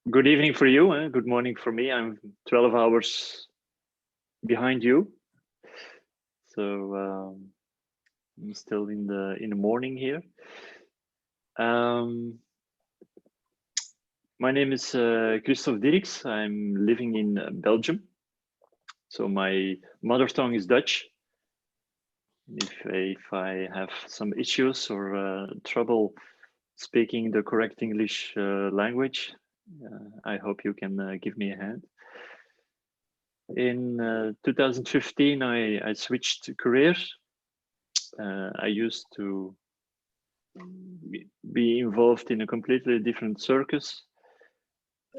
Good evening for you, and good morning for me. I'm 12 hours behind you, so I'm still in the morning here. My name is Christophe Dierkx. I'm living in Belgium. So my mother tongue is Dutch. If I have some issues or trouble speaking the correct English language, I hope you can give me a hand. In 2015, I switched careers. I used to be involved in a completely different circus,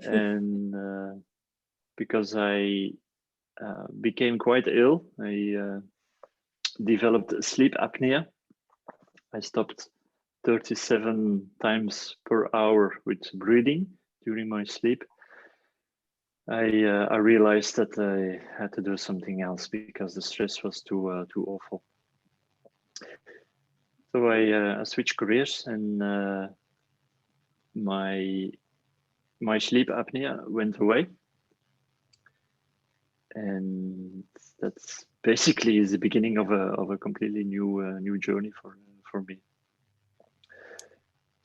and because I became quite ill, I developed sleep apnea. I stopped 37 times per hour with breathing during my sleep. I realized that I had to do something else because the stress was too awful. So I switched careers, and my sleep apnea went away, and that's basically is the beginning of a completely new journey for me.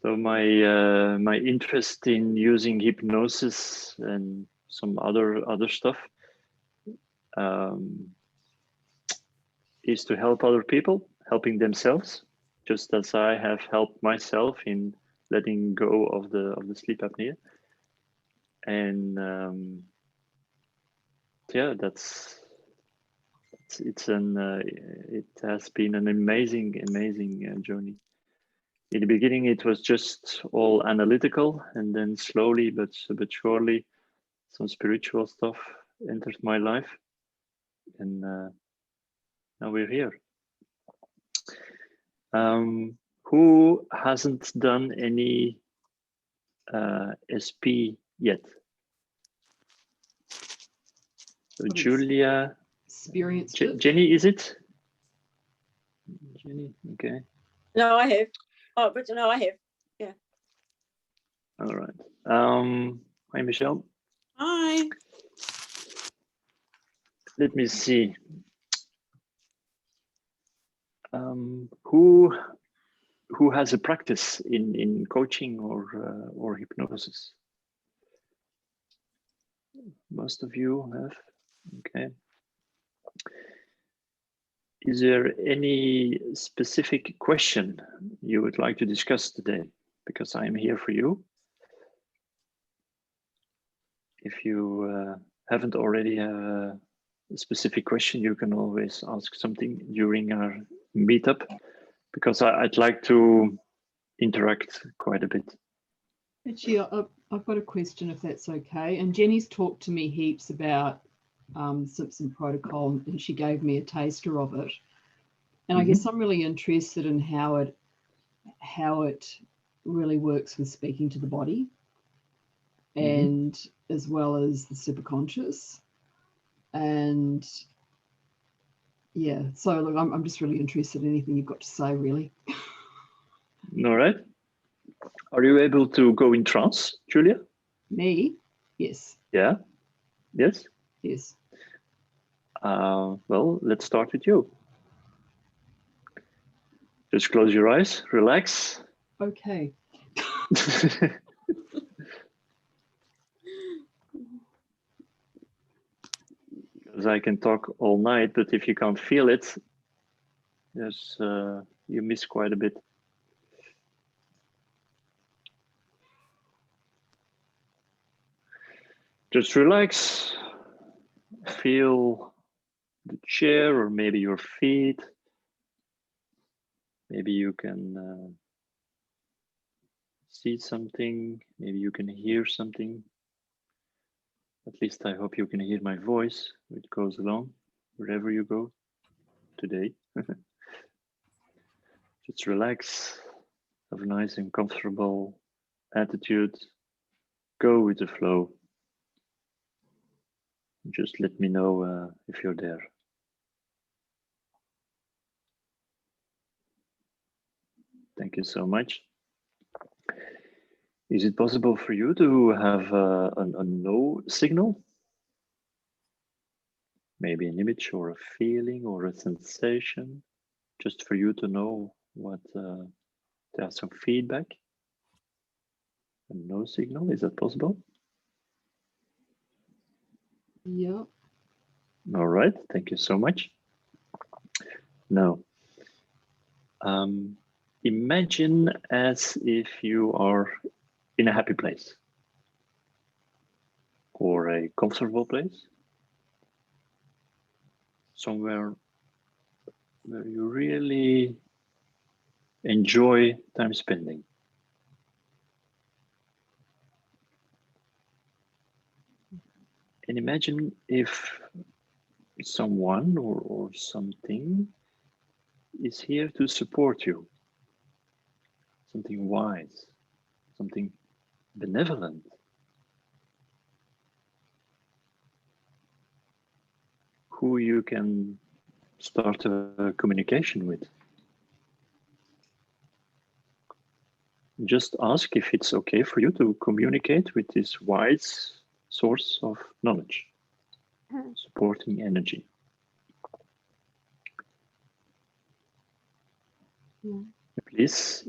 So my interest in using hypnosis and some other stuff is to help other people, helping themselves, just as I have helped myself in letting go of the sleep apnea. And yeah, it has been an amazing journey. In the beginning, it was just all analytical, and then slowly but surely, some spiritual stuff entered my life, and now we're here. Who hasn't done any SP yet? So Julia, experience. Jenny, is it? Jenny, okay. No, I have. Oh, but no, I have. Yeah. All right. Hi, Michelle. Hi. Let me see. Who has a practice in coaching or hypnosis? Most of you have. Okay. Is there any specific question you would like to discuss today? Because I'm here for you. If you haven't already a specific question, you can always ask something during our meetup, because I'd like to interact quite a bit. Actually, I've got a question, if that's okay. And Jenny's talked to me heaps about some protocol, and she gave me a taster of it. And I guess I'm really interested in how it really works with speaking to the body, and as well as the superconscious. And yeah, so look, I'm just really interested in anything you've got to say, really. All right. Are you able to go in trance, Julia? Me? Yes. Yeah. Yes? Yes. Well, let's start with you. Just close your eyes, relax. Okay. Because I can talk all night, but if you can't feel it, yes, you miss quite a bit. Just relax. Feel the chair or maybe your feet. Maybe you can see something. Maybe you can hear something. At least I hope you can hear my voice, which goes along wherever you go today. Just relax. Have a nice and comfortable attitude. Go with the flow. Just let me know if you're there. Thank you so much. Is it possible for you to have a no signal? Maybe an image or a feeling or a sensation, just for you to know what there's some feedback. A no signal, is that possible? Yeah. All right, thank you so much. Now, imagine as if you are in a happy place or a comfortable place, somewhere where you really enjoy time spending. And imagine if someone or something is here to support you, something wise, something benevolent. Who you can start a communication with. Just ask if it's okay for you to communicate with this wise source of knowledge, supporting energy. Yeah. Please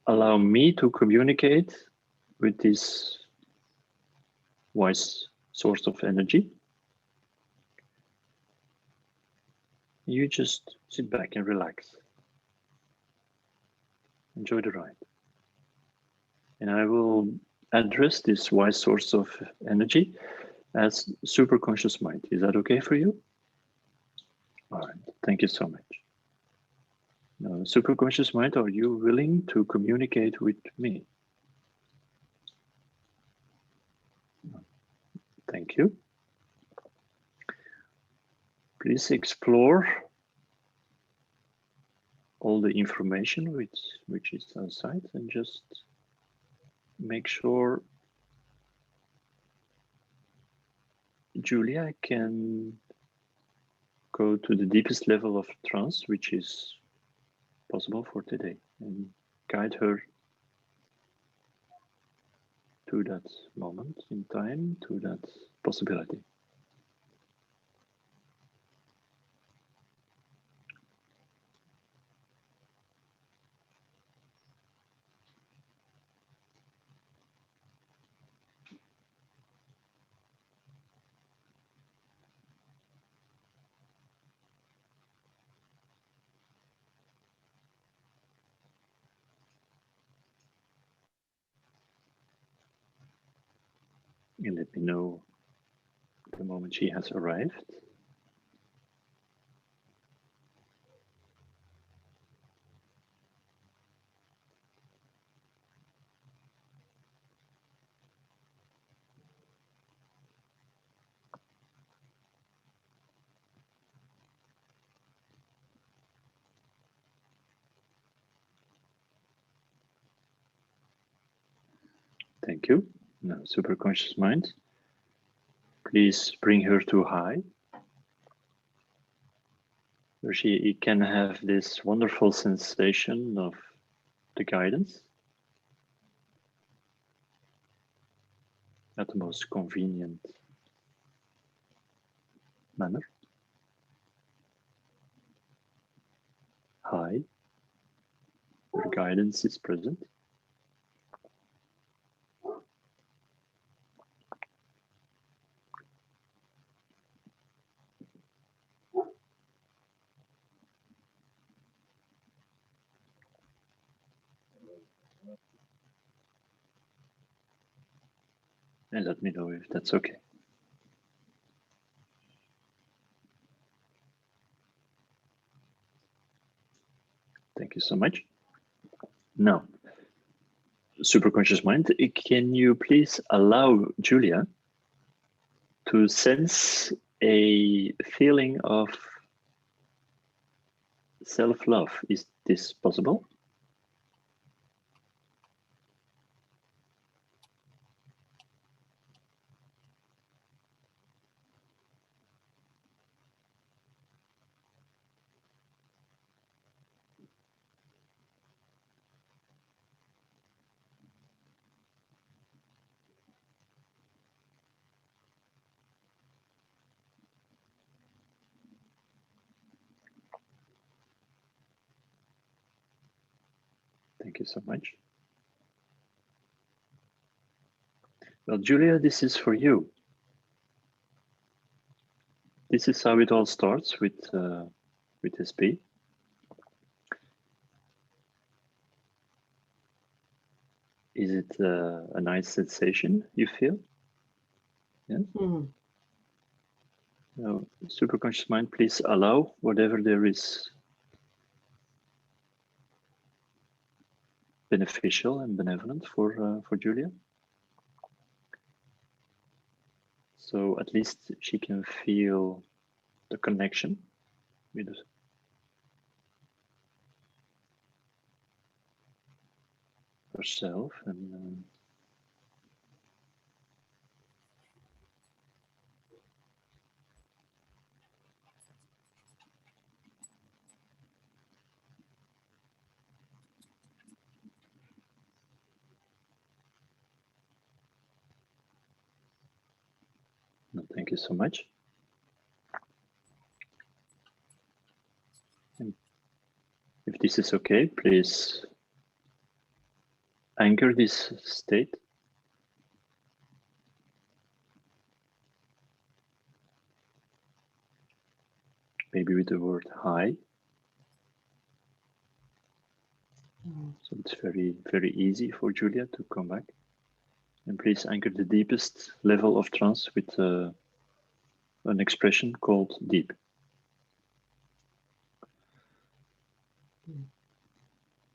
allow me to communicate with this wise source of energy. You just sit back and relax. Enjoy the ride. And I will address this wise source of energy as super conscious mind. Is that okay for you? All right, thank you so much. Now, super conscious mind, are you willing to communicate with me? Thank you. Please explore all the information which is outside and just make sure Julia can go to the deepest level of trance, which is possible for today, and guide her to that moment in time, to that possibility. And let me know the moment she has arrived. Thank you. Now, super conscious mind, please bring her to high, where she can have this wonderful sensation of the guidance at the most convenient manner. High, where guidance is present. And let me know if that's okay. Thank you so much. Now, super conscious mind, can you please allow Julia to sense a feeling of self-love? Is this possible? Thank you so much. Well, Julia, this is for you. This is how it all starts with SP. Is it a nice sensation you feel? Yeah. Mm. Now, superconscious mind, please allow whatever there is beneficial and benevolent for Julia. So at least she can feel the connection with herself and thank you so much. And if this is okay, please anchor this state. Maybe with the word hi. So it's very, very easy for Julia to come back. And please anchor the deepest level of trance with an expression called deep.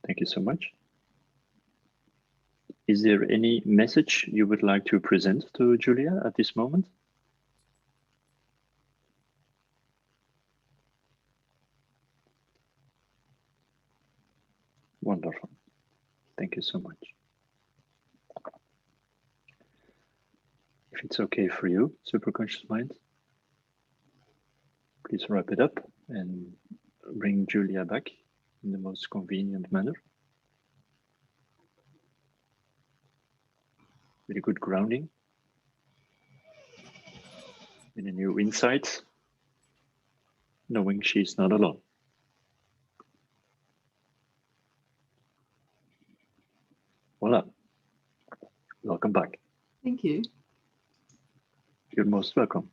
Thank you so much. Is there any message you would like to present to Julia at this moment? Wonderful. Thank you so much. If it's okay for you, superconscious mind, please wrap it up and bring Julia back in the most convenient manner. With a good grounding, with a new insight, knowing she's not alone. Voila. Welcome back. Thank you. You're most welcome.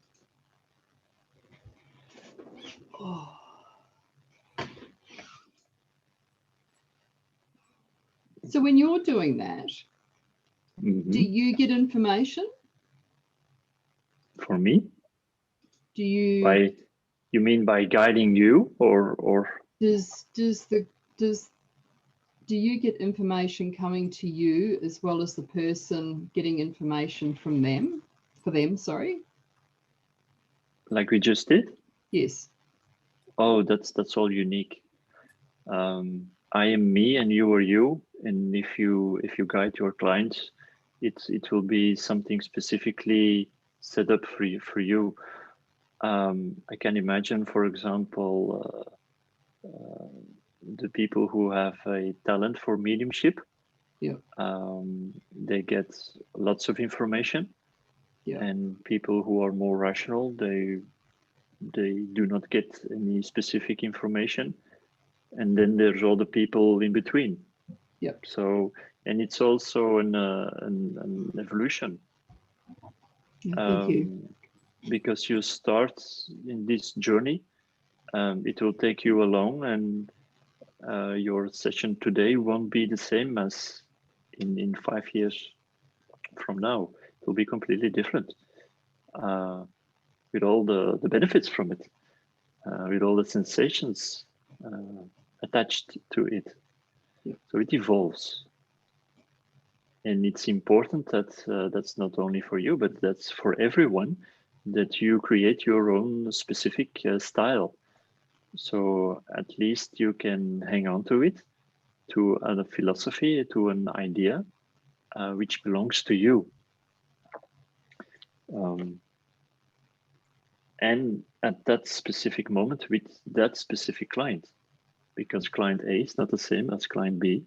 Oh. So when you're doing that, do you get information? For me? Do you? You mean by guiding you, or? Do you get information coming to you as well as the person getting information from them? For them, sorry. Like we just did? Yes. Oh, that's all unique. I am me and you are you, and if you guide your clients, it will be something specifically set up for you. I can imagine, for example, the people who have a talent for mediumship. Yeah. They get lots of information. Yeah. And people who are more rational, they do not get any specific information. And then there's all the people in between. Yep. So, and it's also an evolution. Yeah, thank you. Because you start in this journey, it will take you along, and your session today won't be the same as in 5 years from now. It will be completely different, with all the benefits from it, with all the sensations attached to it. Yeah. So it evolves. And it's important that that's not only for you, but that's for everyone, that you create your own specific style. So at least you can hang on to it, to a philosophy, to an idea, which belongs to you. And at that specific moment with that specific client, because client A is not the same as client B,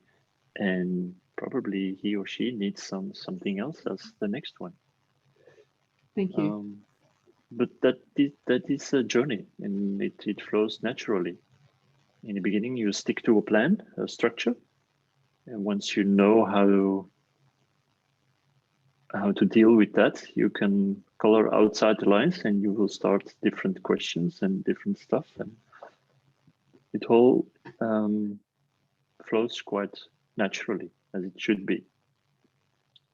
and probably he or she needs something else as the next one. Thank you. But that is a journey, and it flows naturally. In the beginning, you stick to a plan, a structure, And once you know how to deal with that, you can color outside the lines, and you will start different questions and different stuff, and it all flows quite naturally, as it should be.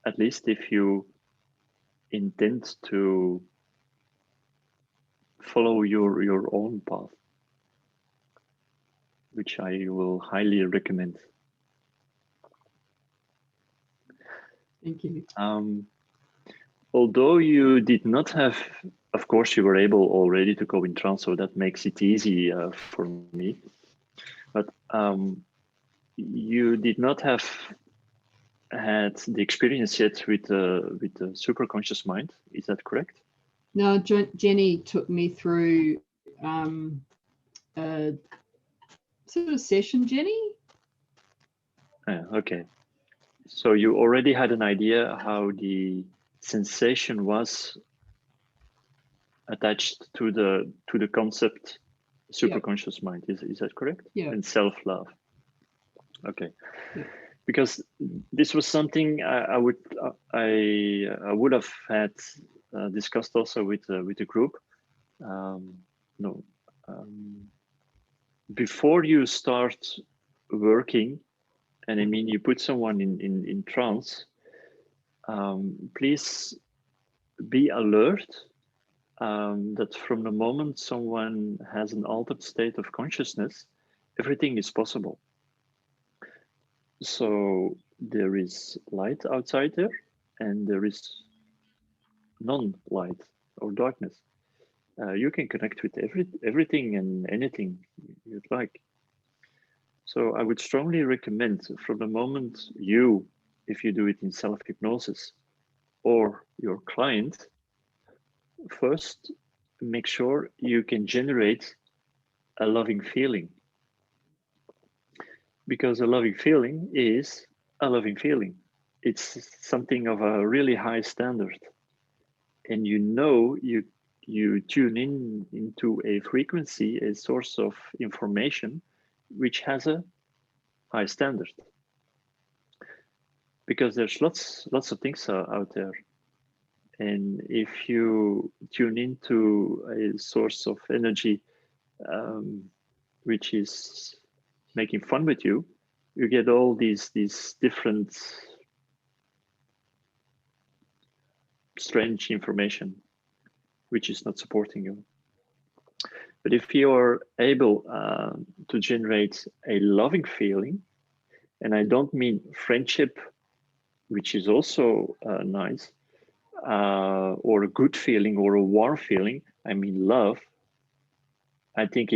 At least if you intend to follow your own path, which I will highly recommend. Thank you. Although you did not have, of course, you were able already to go in trance, so that makes it easy for me. But you did not have had the experience yet with the superconscious mind. Is that correct? No, Jenny took me through a sort of session, Jenny. Okay. So you already had an idea how the sensation was attached to the concept superconscious mind. Is that correct? Yeah. And self-love. Okay. Yeah. Because this was something I would have had discussed also with the group. Before you start working, and I mean you put someone in trance, please be alert that from the moment someone has an altered state of consciousness, everything is possible. So there is light outside there, and there is non-light or darkness. You can connect with everything and anything you'd like. So I would strongly recommend from the moment you, if you do it in self-hypnosis, or your client, first make sure you can generate a loving feeling. Because a loving feeling is a loving feeling. It's something of a really high standard. And you tune into a frequency, a source of information, which has a high standard. Because there's lots of things out there. And if you tune into a source of energy which is making fun with you, you get all these different strange information which is not supporting you. But if you're able to generate a loving feeling, and I don't mean friendship, which is also nice, or a good feeling or a warm feeling, I mean love. I think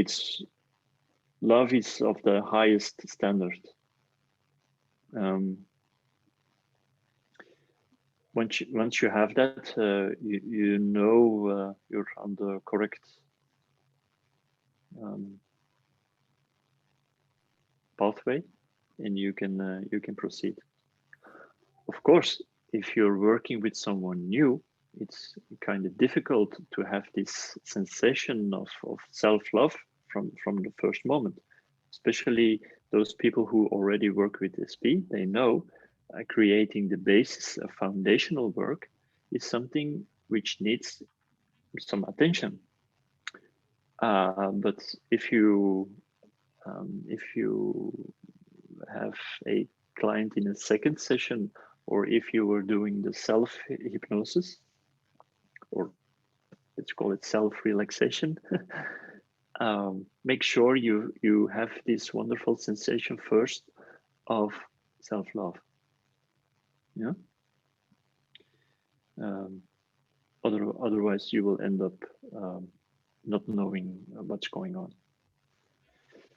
love is of the highest standard. Once you have that, you know you're on the correct pathway, and you can proceed. Of course, if you're working with someone new, it's kind of difficult to have this sensation of self-love from the first moment. Especially those people who already work with SP, they know creating the basis of foundational work is something which needs some attention. But if you have a client in a second session, or if you were doing the self-hypnosis, or let's call it self-relaxation, make sure you have this wonderful sensation first of self-love. Yeah. Otherwise, you will end up not knowing what's going on.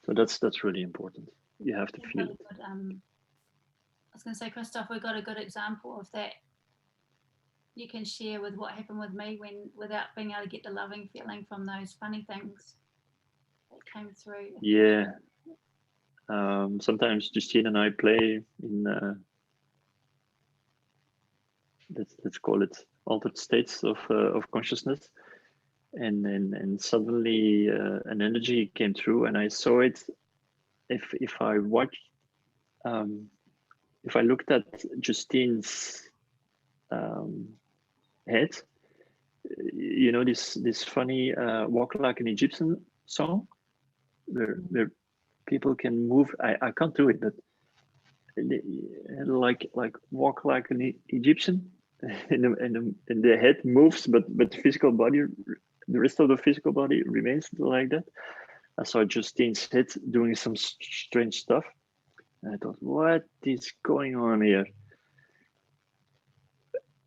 So that's really important. You have to feel it. I was going to say, Christophe, we got a good example of that. You can share with what happened with me without being able to get the loving feeling from those funny things that came through. Yeah. Sometimes Justine and I play in let's call it altered states of consciousness, and suddenly an energy came through, and I saw it. If I watch, if I looked at Justine's head, you know this funny "Walk Like an Egyptian" song, where people can move. I can't do it, but like walk like an Egyptian, and the head moves, but the physical body, the rest of the physical body remains like that. I saw Justine's head doing some strange stuff, and I thought, what is going on here?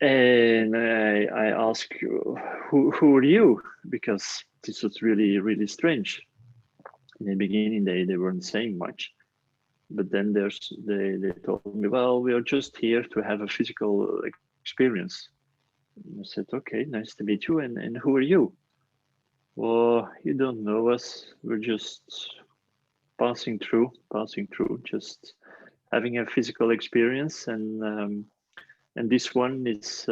And I asked, who are you? Because this was really strange. In the beginning, they weren't saying much, but then they told me, well, we are just here to have a physical experience. And I said, okay, nice to meet you. And who are you? Well, you don't know us. We're just passing through, just having a physical experience. And this one is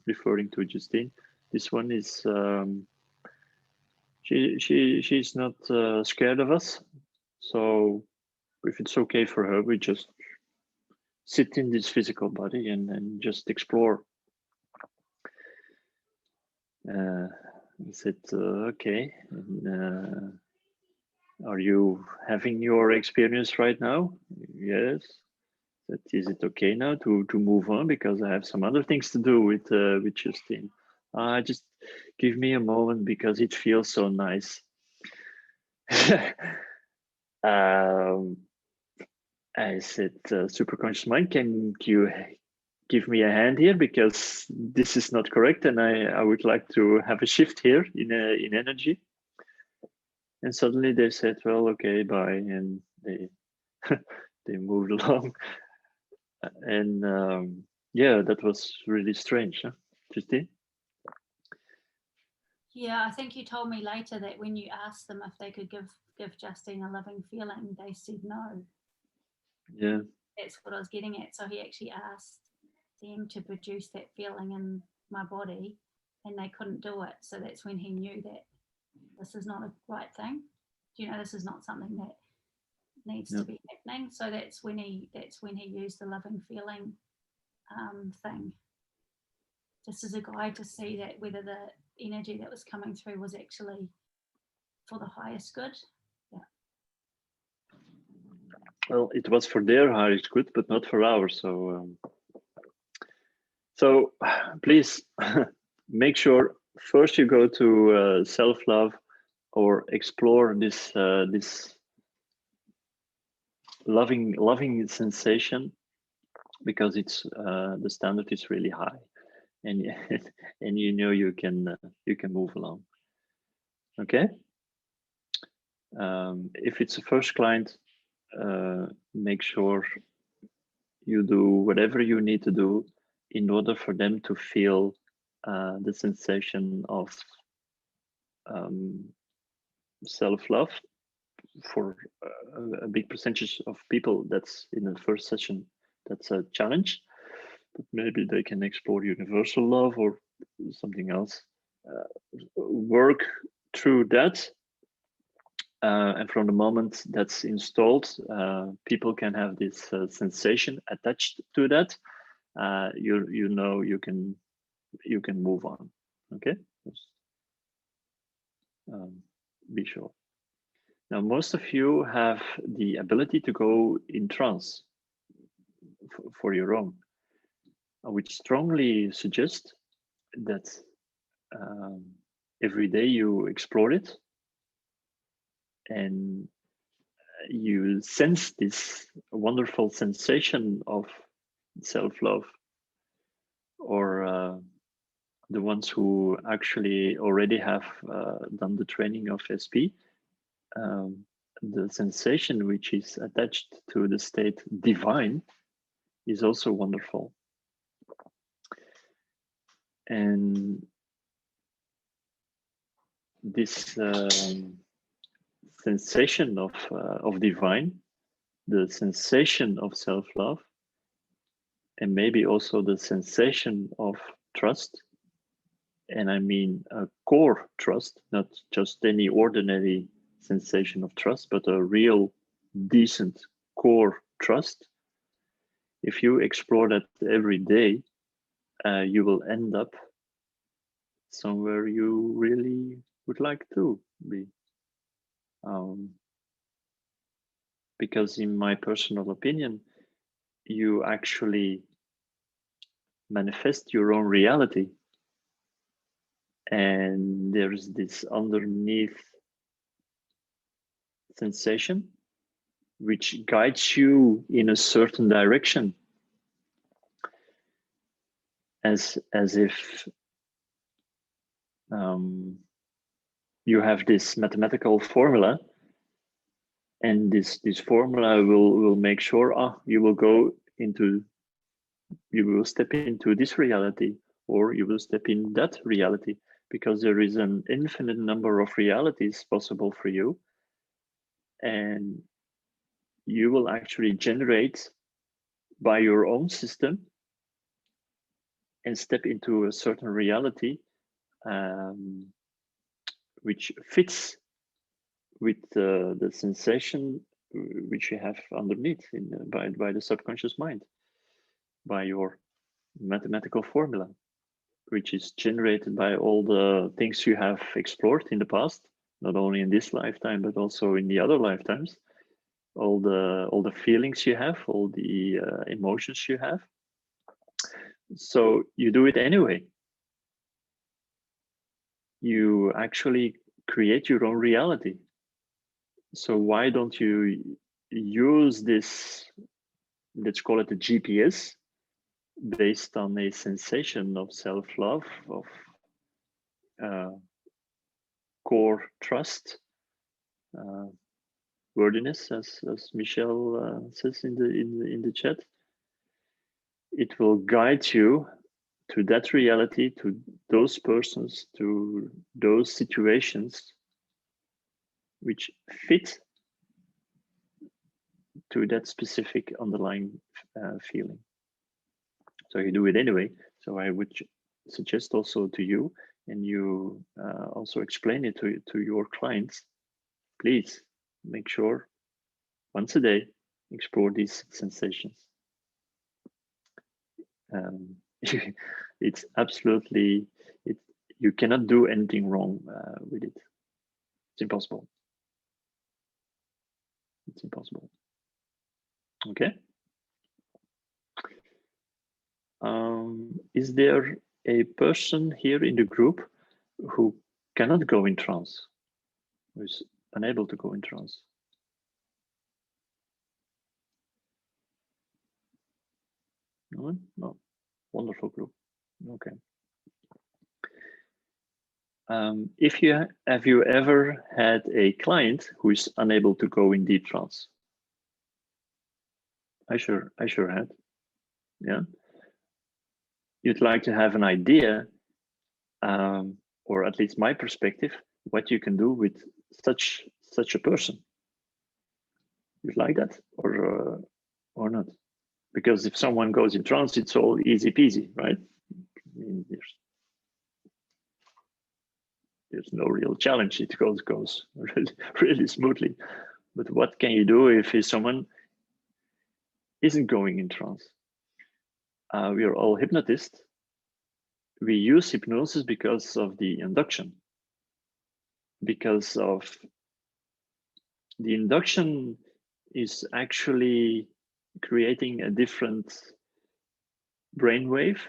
referring to Justine. This one is she's not scared of us. So if it's okay for her, we just sit in this physical body and just explore. I said, okay. And, are you having your experience right now? Yes. But is it okay now to move on, because I have some other things to do with Justine? Just give me a moment because it feels so nice. I said, superconscious mind, can you give me a hand here, because this is not correct, and I would like to have a shift here in energy. And suddenly they said, well, okay, bye, and they they moved along. And yeah, that was really strange, huh, Justine? Yeah, I think you told me later that when you asked them if they could give Justine a loving feeling, they said no. Yeah. That's what I was getting at. So he actually asked them to produce that feeling in my body, and they couldn't do it. So that's when he knew that this is not a right thing. You know, this is not something that needs to be happening. So that's when he used the loving feeling thing, just as a guide to see that whether the energy that was coming through was actually for the highest good. Yeah. Well, it was for their highest good, but not for ours. So please make sure first you go to self-love, or explore this this loving sensation, because it's the standard is really high, and and you know you can move along. Okay. If it's a first client, make sure you do whatever you need to do in order for them to feel the sensation of self-love. For a big percentage of people, that's in the first session, that's a challenge, but maybe they can explore universal love or something else. Work through that. And from the moment that's installed, people can have this sensation attached to that. You know you can move on. Okay, just, be sure. Now, most of you have the ability to go in trance for your own. I would strongly suggest that every day you explore it and you sense this wonderful sensation of self-love, or the ones who actually already have done the training of SP, the sensation which is attached to the state divine is also wonderful. And this sensation of divine, the sensation of self-love, and maybe also the sensation of trust, and I mean a core trust, not just any ordinary sensation of trust, but a real decent core trust, if you explore that every day, you will end up somewhere you really would like to be. Because in my personal opinion, you actually manifest your own reality. And there's this underneath sensation which guides you in a certain direction, as if you have this mathematical formula, and this formula will make sure you will step into this reality, or you will step in that reality, because there is an infinite number of realities possible for you, and you will actually generate by your own system and step into a certain reality which fits with the sensation which you have underneath by the subconscious mind, by your mathematical formula, which is generated by all the things you have explored in the past, not only in this lifetime but also in the other lifetimes, all the feelings you have, all the emotions you have. So you do it anyway. You actually create your own reality. So why don't you use this, let's call it a GPS, based on a sensation of self-love, of core trust, worthiness, as Michelle says in the chat. It will guide you to that reality, to those persons, to those situations which fit to that specific underlying feeling. So you do it anyway. So I would suggest also to you, and you also explain it to your clients, please make sure once a day, explore these sensations. It's absolutely, you cannot do anything wrong with it. It's impossible. It's impossible. Okay. Is there a person here in the group who cannot go in trance, who is unable to go in trance? No, no. Wonderful group. Okay. Have you ever had a client who is unable to go in deep trance? I sure had. Yeah. You'd like to have an idea, or at least my perspective, what you can do with such a person. You'd like that, or not? Because if someone goes in trance, it's all easy peasy, right? I mean, there's no real challenge. It goes really smoothly. But what can you do if someone isn't going in trance? We are all hypnotists. We use hypnosis because of the induction. Because of the induction is actually creating a different brainwave.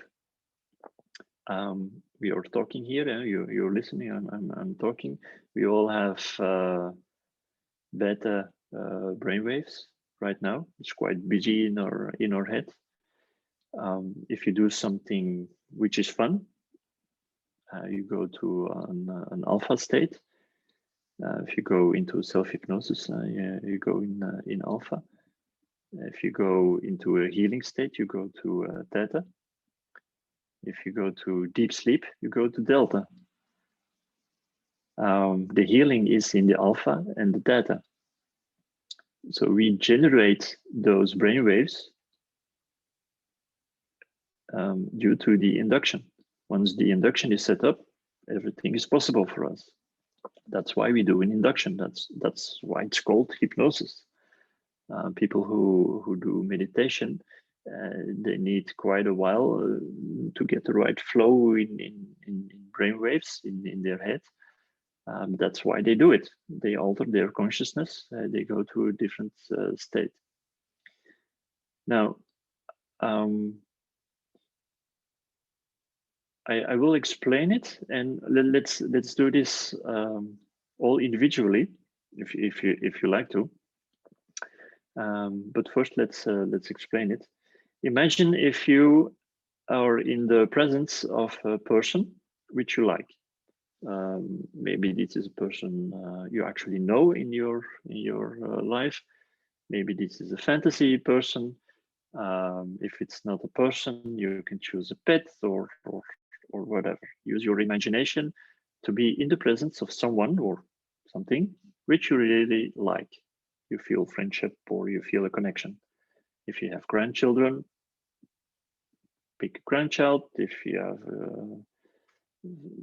We are talking here, you're listening, I'm talking. We all have beta brainwaves right now. It's quite busy in our head. If you do something which is fun, you go to an alpha state. If you go into self-hypnosis, you go in alpha. If you go into a healing state, you go to theta. If you go to deep sleep, you go to delta. The healing is in the alpha and the theta. So we generate those brainwaves due to the induction. Once the induction is set up, everything is possible for us. That's why we do an induction. That's why it's called hypnosis. People who do meditation they need quite a while to get the right flow in brain waves in their head. That's why they do it. They alter their consciousness. They go to a different state. Now, I will explain it, and let's do this all individually, if you like to. But first, let's explain it. Imagine if you are in the presence of a person which you like. Maybe this is a person you actually know in your life. Maybe this is a fantasy person. If it's not a person, you can choose a pet or whatever. Use your imagination to be in the presence of someone or something which you really like. You feel friendship or you feel a connection. If you have grandchildren, pick a grandchild. If you have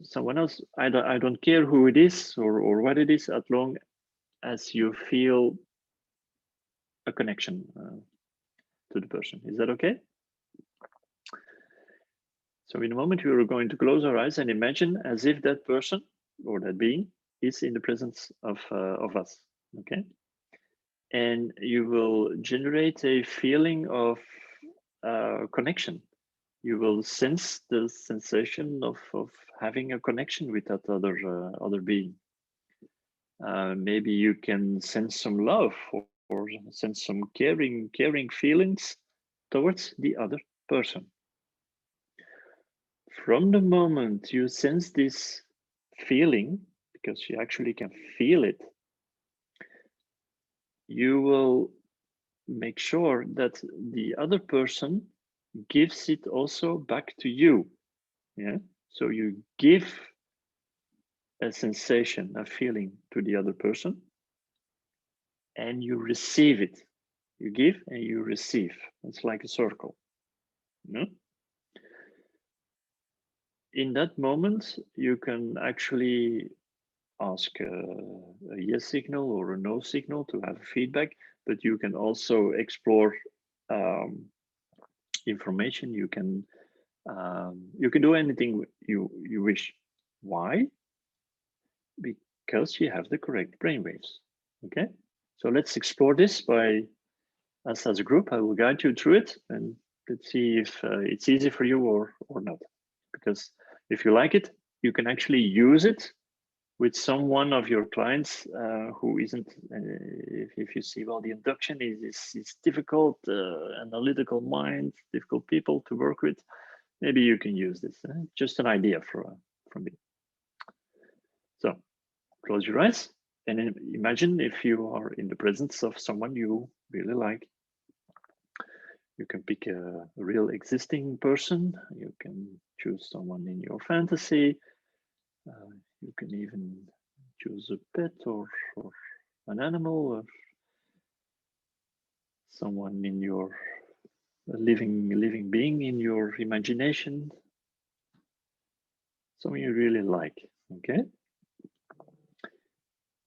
someone else, I don't care who it is or what it is, as long as you feel a connection to the person. Is that okay? So in a moment, we are going to close our eyes and imagine as if that person or that being is in the presence of us, okay? And you will generate a feeling of connection. You will sense the sensation of having a connection with that other being. Maybe you can sense some love or sense some caring feelings towards the other person. From the moment you sense this feeling, because you actually can feel it, you will make sure that the other person gives it also back to you. Yeah. So you give a sensation, a feeling to the other person, and you receive it. You give and you receive. It's like a circle. No? In that moment, you can actually ask a yes signal or a no signal to have feedback, but you can also explore information. You can do anything you wish. Why? Because you have the correct brainwaves. Okay, so let's explore this by us as a group. I will guide you through it, and let's see if it's easy for you or not. Because if you like it, you can actually use it with someone of your clients who isn't. If you see, well, the induction is difficult, analytical mind, difficult people to work with. Maybe you can use this. Just an idea from me. So close your eyes and imagine if you are in the presence of someone you really like. You can pick a real existing person. You can choose someone in your fantasy. You can even choose a pet or an animal or someone in your living being in your imagination. Someone you really like, okay?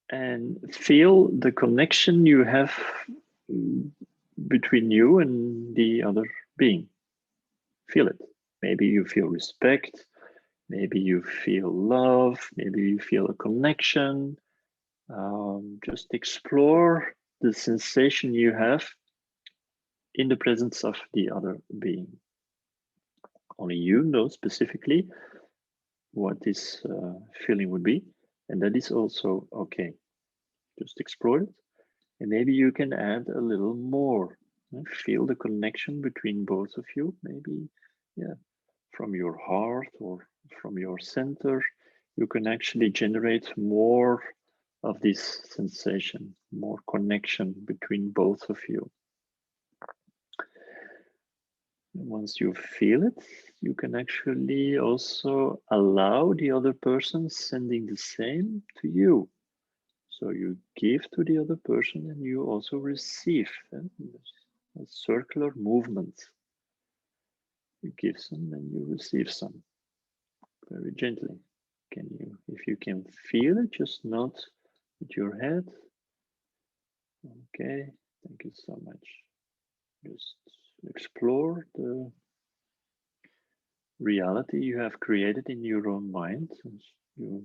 And feel the connection you have between you and the other being. Feel it. Maybe you feel respect. Maybe you feel love. Maybe you feel a connection. Just explore the sensation you have in the presence of the other being. Only you know specifically what this feeling would be, and that is also okay. Just explore it, and maybe you can add a little more. Feel the connection between both of you, maybe, yeah, from your heart or from your center. You can actually generate more of this sensation, more connection between both of you. Once you feel it, you can actually also allow the other person sending the same to you. So you give to the other person and you also receive a circular movement. You give some and you receive some very gently. Can you, if you can feel it, just nod with your head. Okay, thank you so much. Just explore the reality you have created in your own mind. You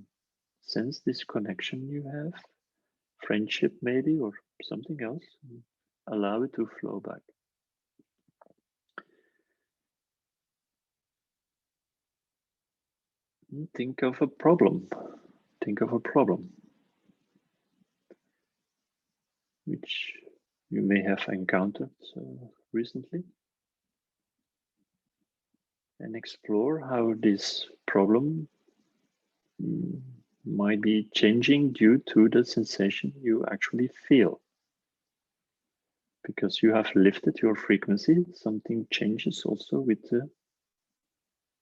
sense this connection you have, friendship maybe, or something else. Allow it to flow back. Think of a problem. Think of a problem which you may have encountered recently, and explore how this problem might be changing due to the sensation you actually feel. Because you have lifted your frequency, something changes also with the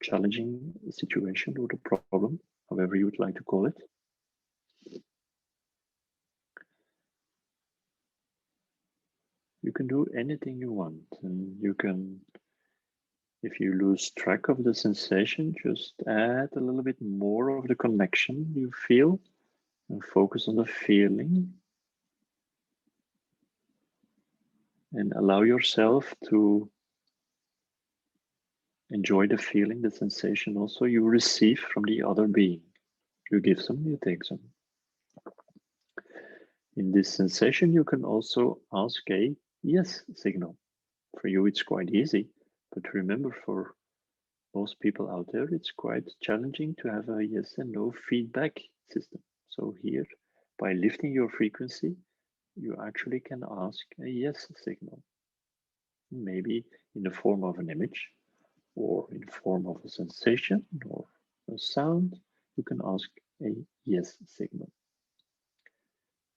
challenging situation or the problem, however you would like to call it. You can do anything you want, and you can, if you lose track of the sensation, just add a little bit more of the connection you feel and focus on the feeling. And allow yourself to enjoy the feeling, the sensation also you receive from the other being. You give some, you take some. In this sensation, you can also ask a yes signal. For you, it's quite easy, but remember, for most people out there, it's quite challenging to have a yes and no feedback system. So here, by lifting your frequency, you actually can ask a yes signal. Maybe in the form of an image, or in the form of a sensation or a sound, you can ask a yes signal.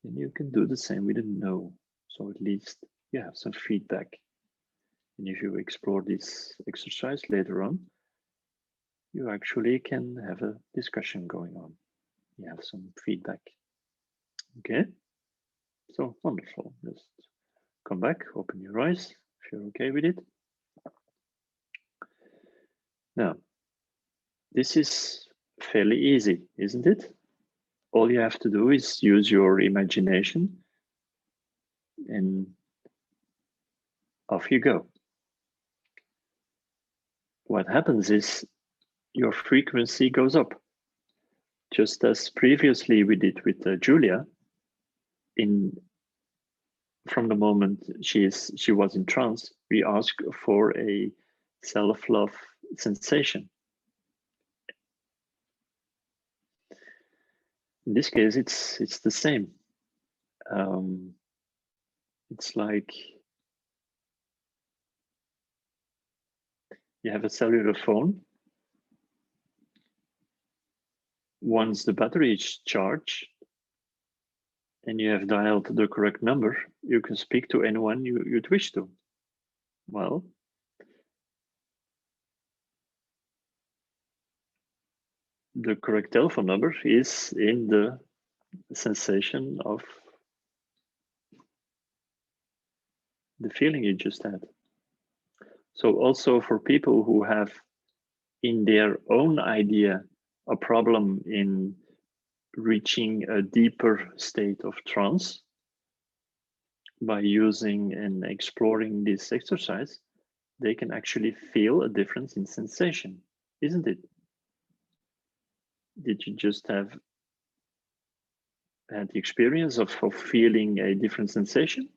And you can do the same with a no. So at least you have some feedback. And if you explore this exercise later on, you actually can have a discussion going on. You have some feedback. Okay? So wonderful. Just come back, open your eyes if you're okay with it. Now, this is fairly easy, isn't it? All you have to do is use your imagination and off you go. What happens is your frequency goes up. Just as previously we did with Julia, from the moment she was in trance, we asked for a self-love sensation. In this case, it's the same. It's like you have a cellular phone. Once the battery is charged and you have dialed the correct number, you can speak to anyone you'd wish to. Well, the correct telephone number is in the sensation of the feeling you just had. So also for people who have in their own idea a problem in reaching a deeper state of trance, by using and exploring this exercise, they can actually feel a difference in sensation, isn't it? Did you just have had the experience of feeling a different sensation?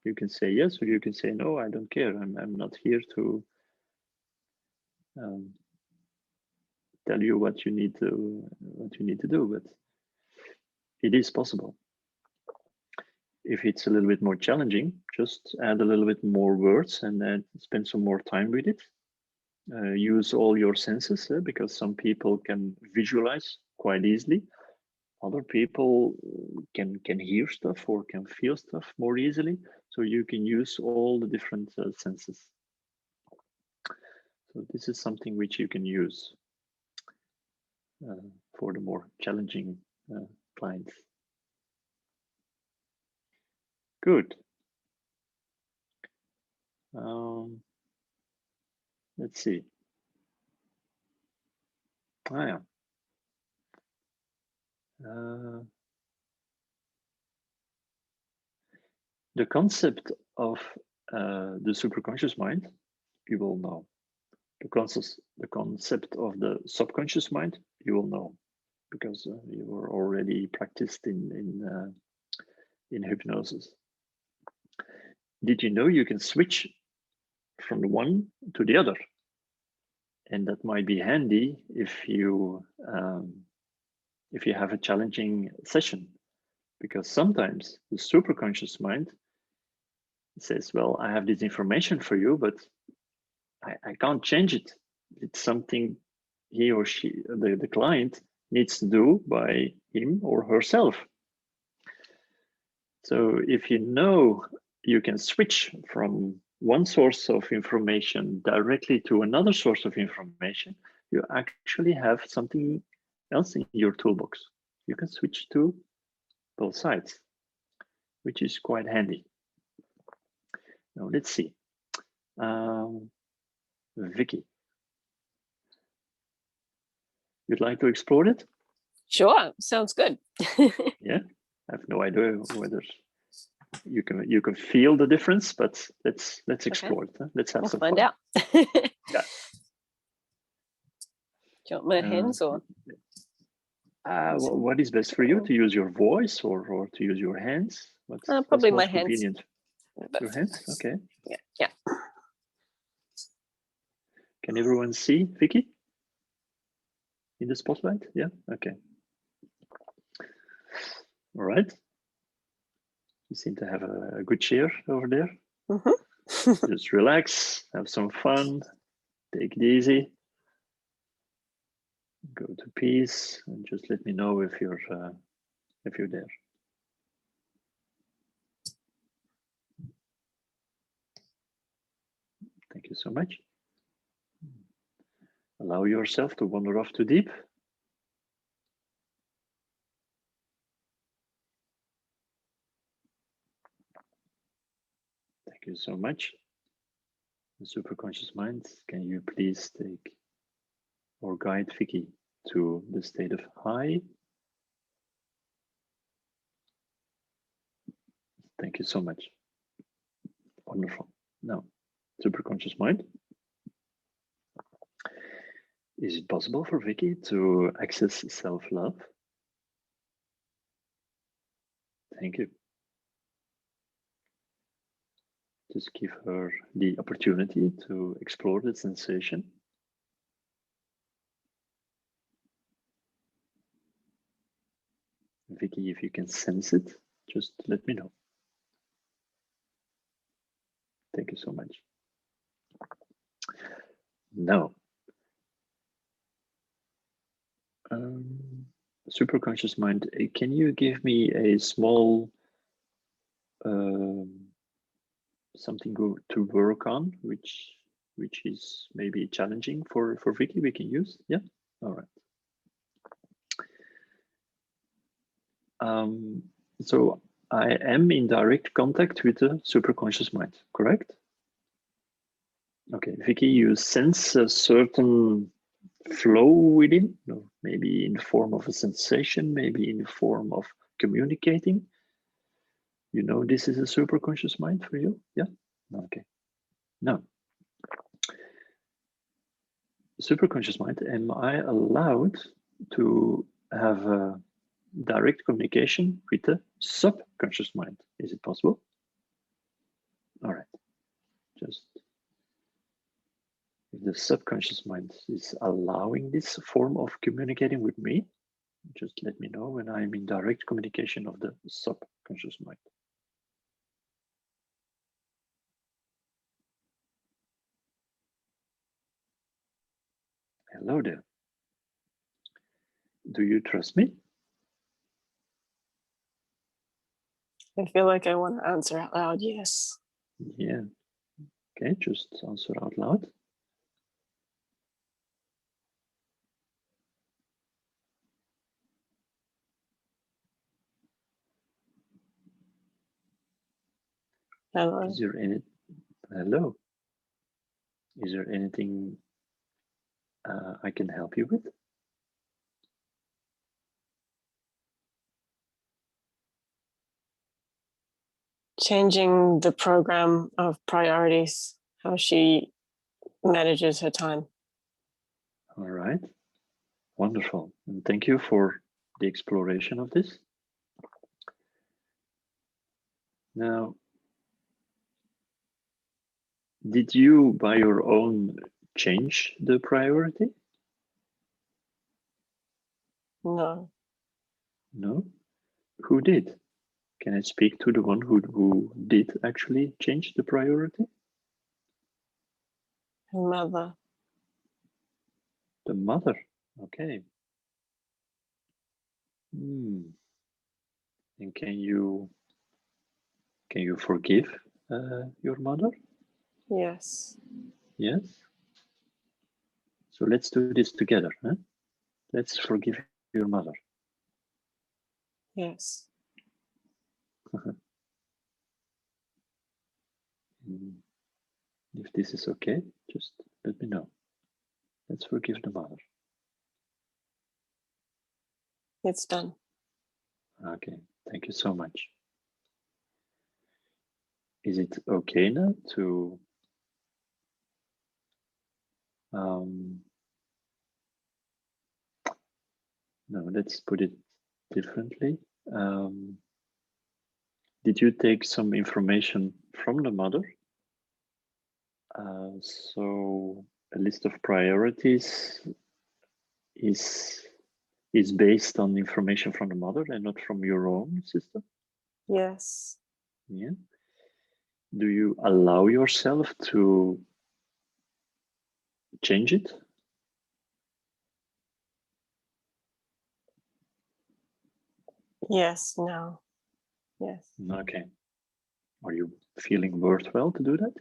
You can say yes, or you can say no, I don't care. I'm not here to tell you what you need to do, but it is possible. If it's a little bit more challenging, just add a little bit more words and spend some more time with it. Use all your senses, because some people can visualize quite easily. Other people can hear stuff or can feel stuff more easily. So you can use all the different senses. So this is something which you can use for the more challenging clients. Good. Let's see. Yeah. The concept of the superconscious mind, you will know. The concept of the subconscious mind, you will know, because you were already practiced in hypnosis. Did you know you can switch from the one to the other? And that might be handy if you have a challenging session, because sometimes the superconscious mind says, well, I have this information for you, but I can't change it. It's something he or she, the client, needs to do by him or herself. So if you know you can switch from one source of information directly to another source of information, you actually have something else in your toolbox. You can switch to both sides, which is quite handy. Now let's see. Vicky, you'd like to explore it? Sure, sounds good. Yeah, I have no idea whether you can feel the difference, but let's explore it. Huh? Let's have some find fun. out. Yeah. Do you want my hands or? What is best for you, to use your voice or to use your hands? What's Probably most my hands. convenient? Your hands, okay. Yeah. Can everyone see Vicky in the spotlight? Yeah, okay. All right. You seem to have a good chair over there. Mm-hmm. Just relax, have some fun, take it easy. Go to peace and just let me know if you're there. Thank you so much. Allow yourself to wander off too deep. Thank you so much. The superconscious mind, can you please take or guide Vicky to the state of high? Thank you so much. Wonderful. Now, superconscious mind. Is it possible for Vicky to access self-love? Thank you. Just give her the opportunity to explore the sensation. Vicky, if you can sense it, just let me know. Thank you so much. Now, superconscious mind, can you give me a small something to work on, which is maybe challenging for Vicky? We can use. Yeah. All right. So I am in direct contact with the superconscious mind, correct? Okay, Vicky, you sense a certain flow within, maybe in the form of a sensation, maybe in the form of communicating. You know this is a superconscious mind for you? Yeah? Okay. Now, superconscious mind, am I allowed to have a direct communication with the subconscious mind? Is it possible? All right. Just if the subconscious mind is allowing this form of communicating with me, just let me know when I'm in direct communication of the subconscious mind. Hello there. Do you trust me? I feel like I want to answer out loud, yes. Yeah. Okay, just answer out loud. Hello. Is there any? Hello. Is there anything I can help you with? Changing the program of priorities, how she manages her time. All right. Wonderful. And thank you for the exploration of this. Now, did you, by your own, change the priority? No. No? Who did? Can I speak to the one who did actually change the priority? Her mother. The mother. Okay. And can you forgive your mother? Yes. Yes. So let's do this together. Huh? Let's forgive your mother. Yes. If this is okay, just let me know. Let's forgive the mother. It's done. Okay, thank you so much. Is it okay now to no, let's put it differently. Did you take some information from the mother? So a list of priorities is based on information from the mother and not from your own system? Yes. Yeah. Do you allow yourself to change it? Yes. No. Yes. Okay. Are you feeling worthwhile to do that?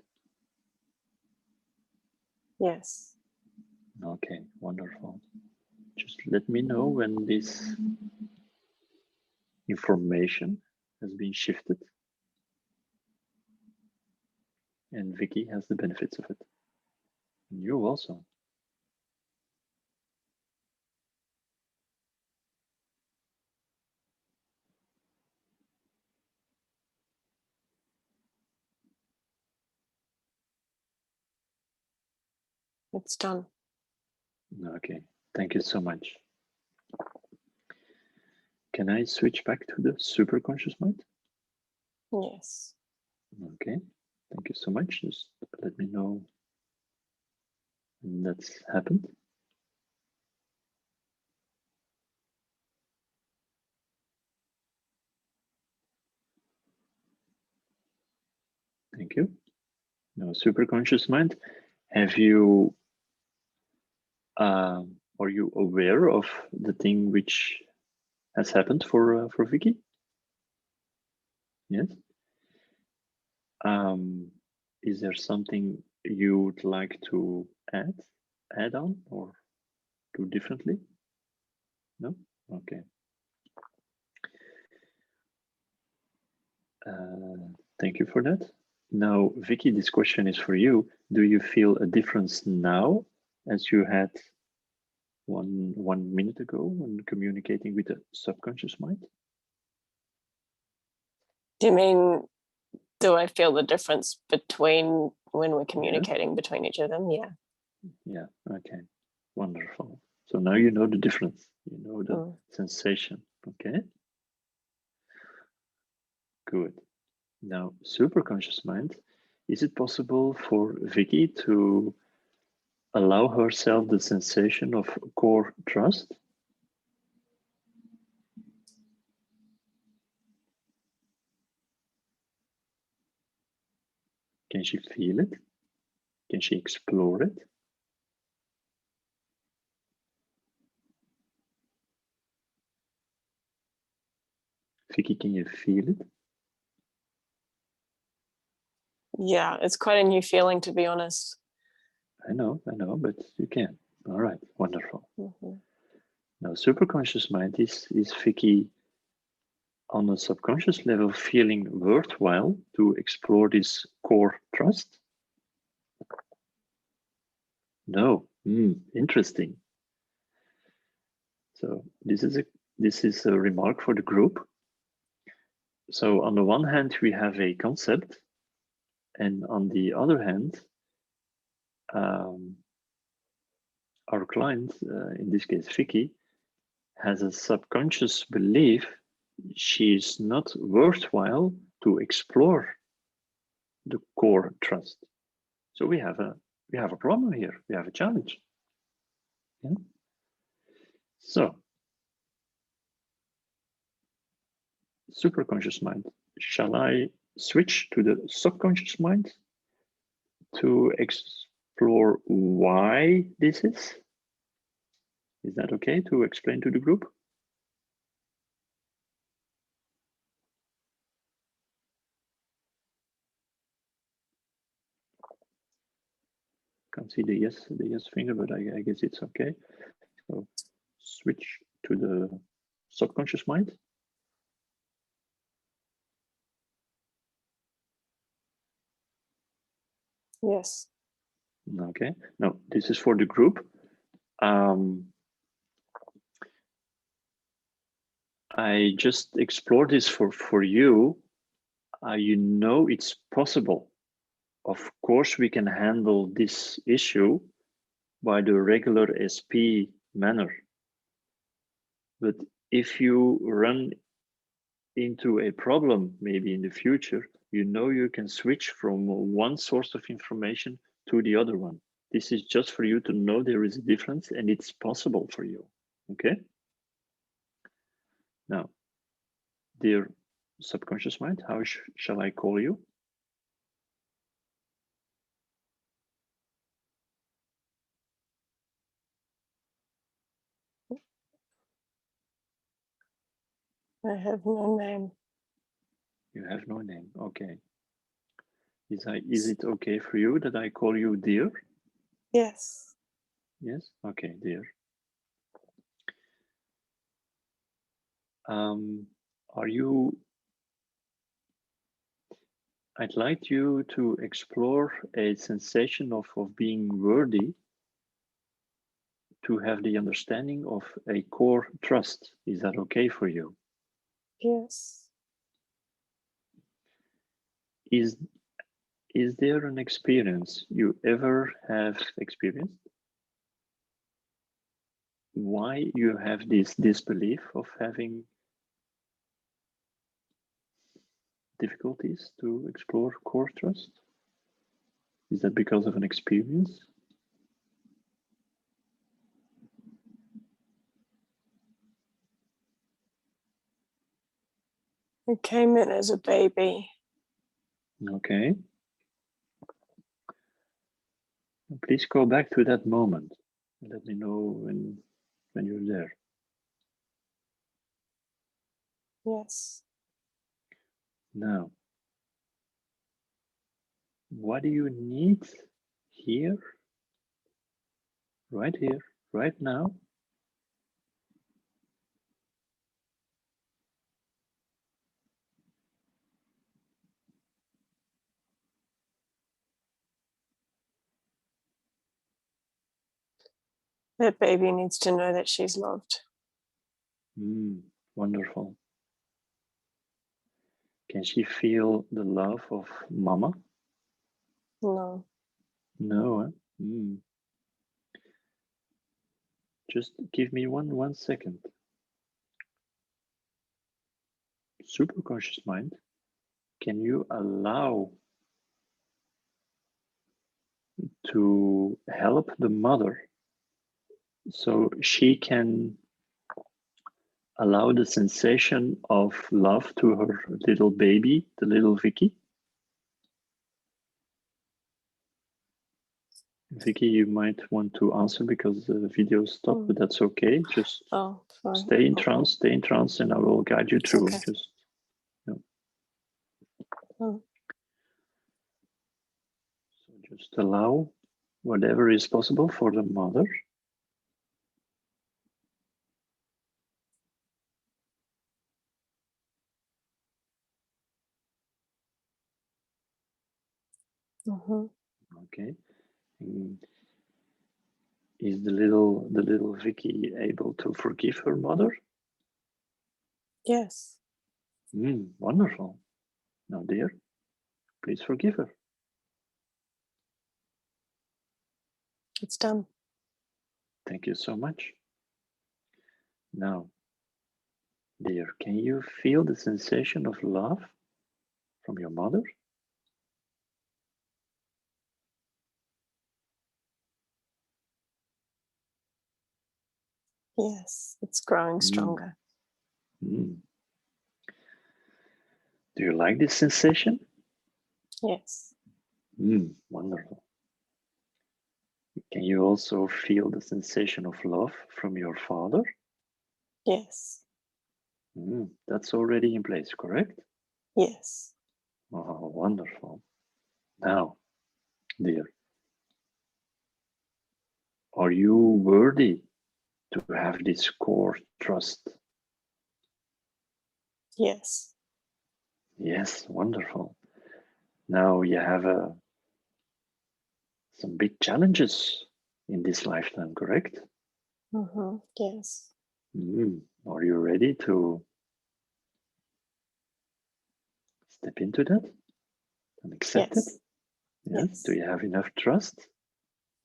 Yes. Okay, wonderful. Just let me know when this information has been shifted. And Vicky has the benefits of it. And you also. It's done. Okay, thank you so much. Can I switch back to the superconscious mind? Yes. Okay, thank you so much. Just let me know when that's happened. Thank you. Now, superconscious mind, have you, are you aware of the thing which has happened for Vicky? Yes. Is there something you would like to add on or do differently? No? Okay. Thank you for that. Now, Vicky, this question is for you. Do you feel a difference now as you had one minute ago when communicating with the subconscious mind? Do you mean, do I feel the difference between when we're communicating between each of them? Yeah. Yeah, okay, wonderful. So now you know the difference, you know the sensation, okay? Good. Now, superconscious mind, is it possible for Vicky to allow herself the sensation of core trust? Can she feel it? Can she explore it? Vicky, can you feel it? Yeah, it's quite a new feeling, to be honest. I know, but you can. All right, wonderful. Now, superconscious mind is Vicky on a subconscious level feeling worthwhile to explore this core trust? No. Interesting. So this is a remark for the group. So on the one hand, we have a concept, and on the other hand, our client, in this case Vicky, has a subconscious belief she's not worthwhile to explore the core trust. So we have a problem here. We have a challenge. Yeah? So superconscious mind. Shall I switch to the subconscious mind to explore why this is? Is that okay to explain to the group? Can't see the yes finger, but I guess it's okay. So switch to the subconscious mind. Yes. Okay. No, this is for the group. I just explored this for you. You know it's possible. Of course, we can handle this issue by the regular SP manner. But if you run into a problem, maybe in the future, you know you can switch from one source of information to the other one. This is just for you to know there is a difference and it's possible for you. Okay? Now, dear subconscious mind, how shall I call you? I have no name. You have no name. Okay. Is it okay for you that I call you dear? Yes. Yes? Okay, dear. I'd like you to explore a sensation of being worthy to have the understanding of a core trust. Is that okay for you? Yes. Is there an experience you ever have experienced? Why you have this disbelief of having difficulties to explore core trust? Is that because of an experience? I came in as a baby. Okay. Please go back to that moment. Let me know when you're there. Yes. Now, what do you need here, right now? That baby needs to know that she's loved. Wonderful. Can she feel the love of mama? No. No. Just give me one second. Superconscious mind, can you allow to help the mother so she can allow the sensation of love to her little baby, the little Vicky? Vicky, you might want to answer because the video stopped, but that's okay. Just fine. stay in trance, and I will guide you through. Okay. Just Oh. So just allow whatever is possible for the mother. Okay. Is the little Vicky able to forgive her mother? Yes. Wonderful. Now, dear, please forgive her. It's done. Thank you so much. Now, dear, can you feel the sensation of love from your mother? Yes, it's growing stronger. Do you like this sensation? Yes. Wonderful. Can you also feel the sensation of love from your father? Yes. That's already in place, correct? Yes. Oh, wonderful. Now, dear, are you worthy to have this core trust? Yes. Yes, wonderful. Now you have some big challenges in this lifetime, correct? Yes. Are you ready to step into that and accept it? Yes. Do you have enough trust?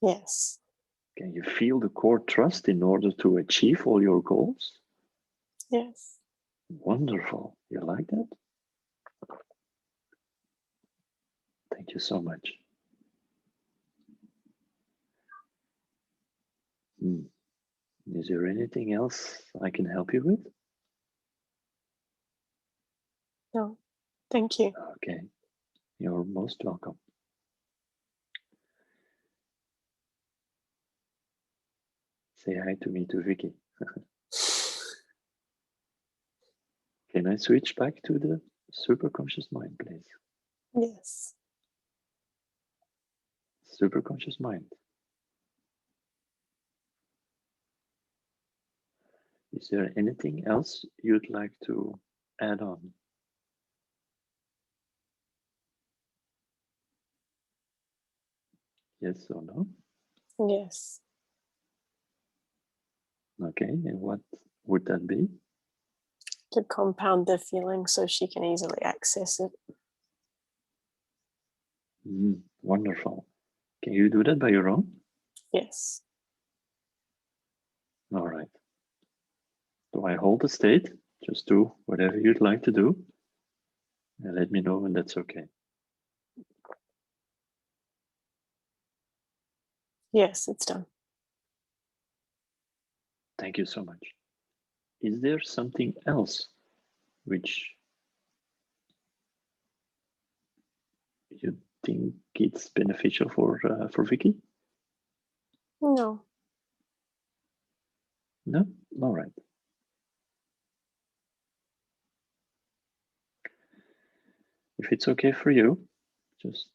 Yes. Can you feel the core trust in order to achieve all your goals? Yes. Wonderful. You like that? Thank you so much. Is there anything else I can help you with? No, thank you. Okay, you're most welcome. Say hi to me, to Vicky. Can I switch back to the superconscious mind, please? Yes. Superconscious mind. Is there anything else you'd like to add on? Yes or no? Yes. Okay, and what would that be? To compound the feeling so she can easily access it. Wonderful. Can you do that by your own? Yes. All right. Do I hold the state? Just do whatever you'd like to do. And let me know when that's okay. Yes, it's done. Thank you so much. Is there something else which you think it's beneficial for Vicky? No. No? All right. If it's okay for you, just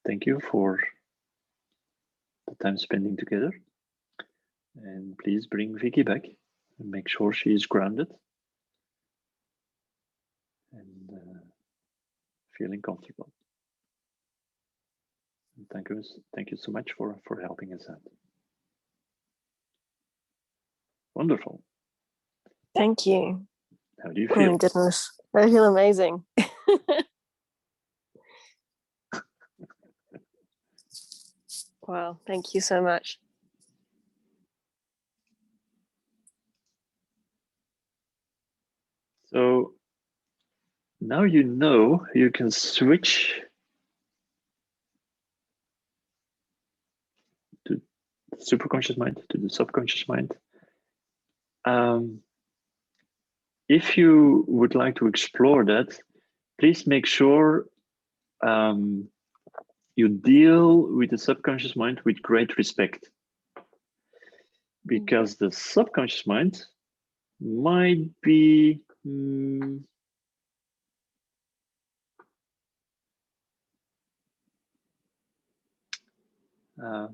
thank you for the time spending together. And please bring Vicky back and make sure she is grounded and feeling comfortable. And thank you so much for helping us out. Wonderful. Thank you. How do you Oh feel? my goodness. I feel amazing. Wow, thank you so much. So now you know you can switch to the superconscious mind, to the subconscious mind. If you would like to explore that, please make sure you deal with the subconscious mind with great respect, because the subconscious mind might be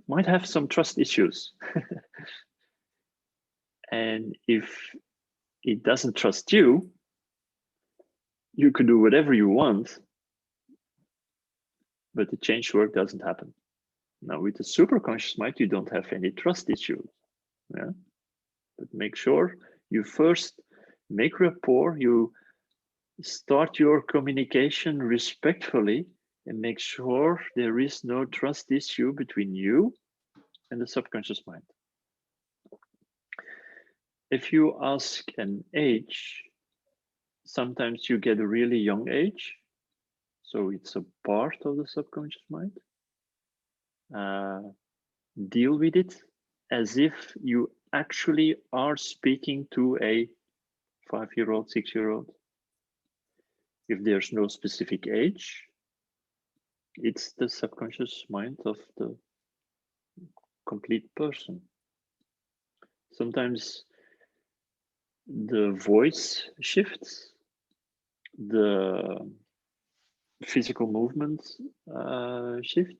might have some trust issues. And if it doesn't trust you, you can do whatever you want, but the change work doesn't happen. Now with the superconscious mind, you don't have any trust issues. Yeah? But make sure you first make rapport, you start your communication respectfully and make sure there is no trust issue between you and the subconscious mind. If you ask an age, sometimes you get a really young age, so it's a part of the subconscious mind. Deal with it as if you actually are speaking to a 5-year-old, 6-year-old. If there's no specific age, it's the subconscious mind of the complete person. Sometimes the voice shifts, the physical movements shift.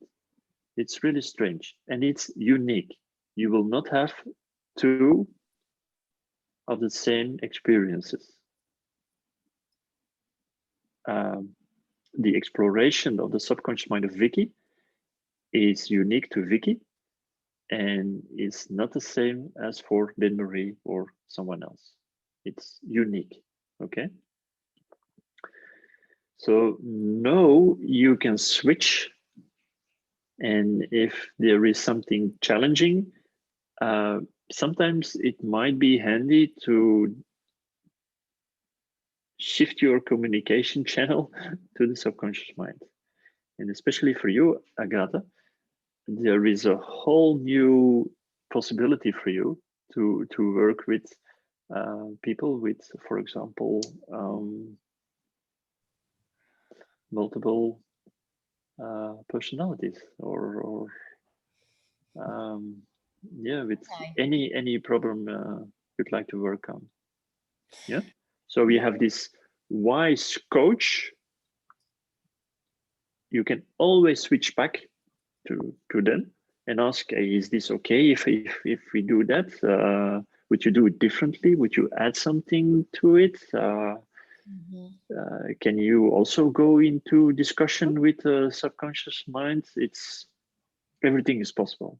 It's really strange and it's unique. You will not have two of the same experiences. The exploration of the subconscious mind of Vicky is unique to Vicky and is not the same as for Lynn-Marie or someone else. It's unique, okay? So no, you can switch, and if there is something challenging, sometimes it might be handy to shift your communication channel to the subconscious mind. And especially for you, Agatha, there is a whole new possibility for you to work with people with, for example, multiple personalities, or yeah, with any problem you'd like to work on. Yeah. So we have this wise coach. You can always switch back to them and ask, hey, is this okay if we do that? Would you do it differently? Would you add something to it? Can you also go into discussion with the subconscious mind? Everything is possible.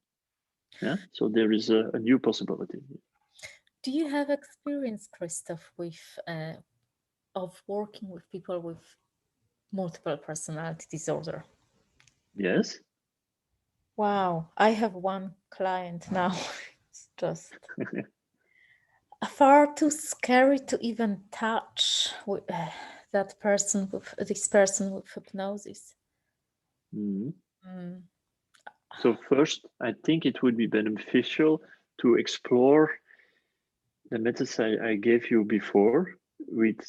Yeah. So there is a new possibility. Do you have experience, Christophe, with of working with people with multiple personality disorder? Yes. Wow, I have one client now. It's just far too scary to even touch with, this person with hypnosis. So first, I think it would be beneficial to explore the methods I gave you before, with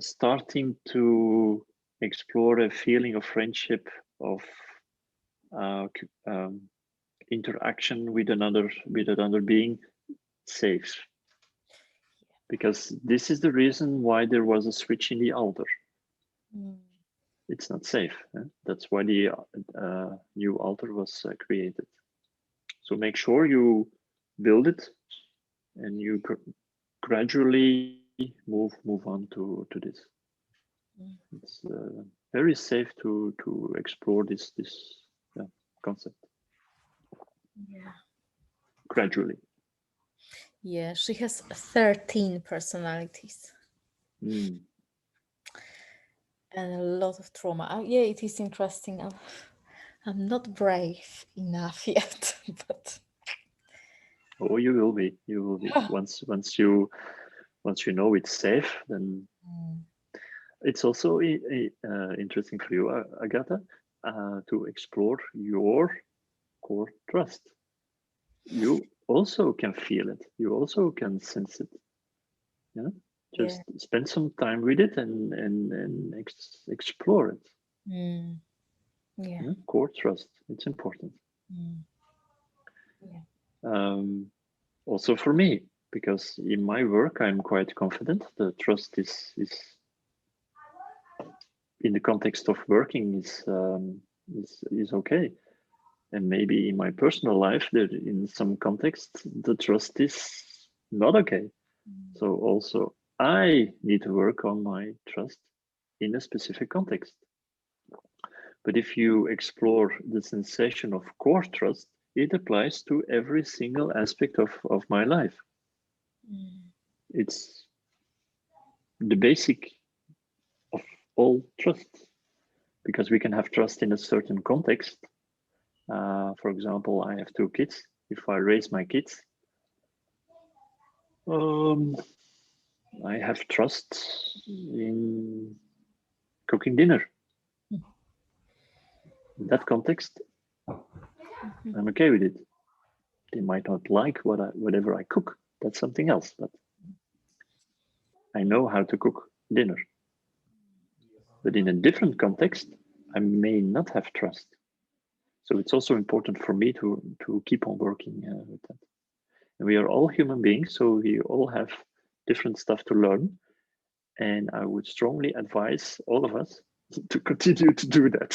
starting to explore a feeling of friendship, of interaction with another being, safe. Because this is the reason why there was a switch in the altar. It's not safe. That's why the new altar was created. So make sure you build it and you gradually move on to this. It's very safe to explore this concept. Yeah. Gradually. Yeah, she has 13 personalities. And a lot of trauma. Yeah, it is interesting. I'm not brave enough yet, but oh, you will be. You will be. Once you know it's safe, then it's also interesting for you, Agatha, to explore your core trust. You also can feel it. You also can sense it. Yeah. Just spend some time with it and explore it. Yeah. Core trust. It's important. Also for me, because in my work I'm quite confident the trust is in the context of working is okay. And maybe in my personal life, there in some contexts the trust is not okay. So also I need to work on my trust in a specific context. But if you explore the sensation of core trust, it applies to every single aspect of my life. it's the basic of all trust, because we can have trust in a certain context. For example, I have 2 kids. If I raise my kids, I have trust in cooking dinner. In that context, I'm okay with it. They might not like whatever I cook. That's something else, but I know how to cook dinner. But in a different context, I may not have trust. So it's also important for me to keep on working with that. And we are all human beings, so we all have different stuff to learn. And I would strongly advise all of us to continue to do that.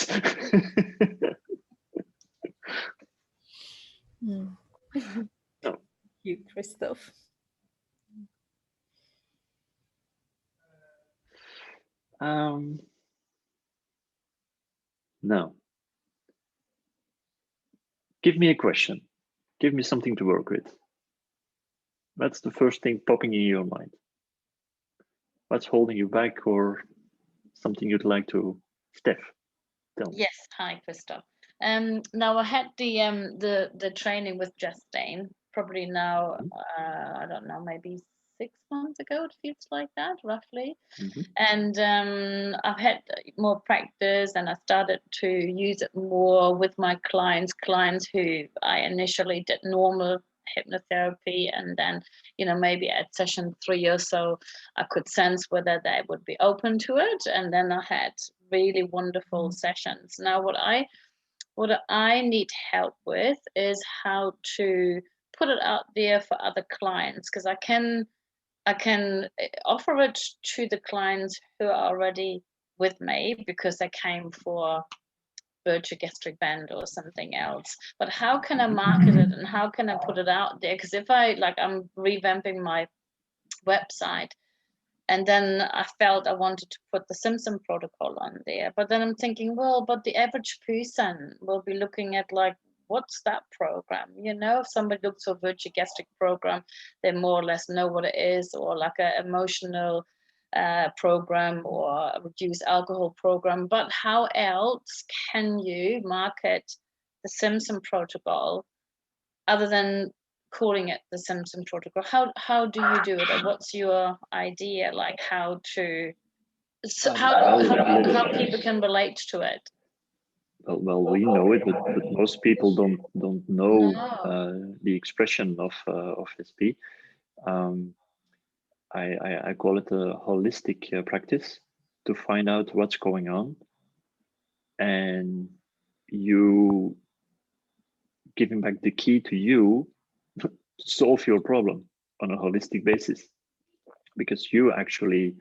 Thank you, Christophe. Now, give me a question. Give me something to work with. That's the first thing popping in your mind. What's holding you back, or something you'd like to, Steph, tell me. Yes, hi, Christophe. Now I had the training with Justine probably now, I don't know, maybe 6 months ago, it feels like that, roughly. And I've had more practice, and I started to use it more with my clients who I initially did normal hypnotherapy, and then, you know, maybe at session 3 or so, I could sense whether they would be open to it. And then I had really wonderful sessions. Now, what I need help with is how to put it out there for other clients, because I can offer it to the clients who are already with me because they came for virtual gastric band or something else. But how can I market it, and how can I put it out there? Because if I'm revamping my website, and then I felt I wanted to put the Simpson protocol on there. But then I'm thinking, well, but the average person will be looking at, like, what's that program? You know, if somebody looks for virtual gastric program, they more or less know what it is, or like an emotional program, or a reduced alcohol program. But how else can you market the Simpson protocol other than calling it the Simpson protocol? How do you do it, or what's your idea, like how to, so how people can relate to it? Well, we know it, but most people don't know the expression of SP. I call it a holistic practice to find out what's going on, and you giving back the key to you to solve your problem on a holistic basis, because you actually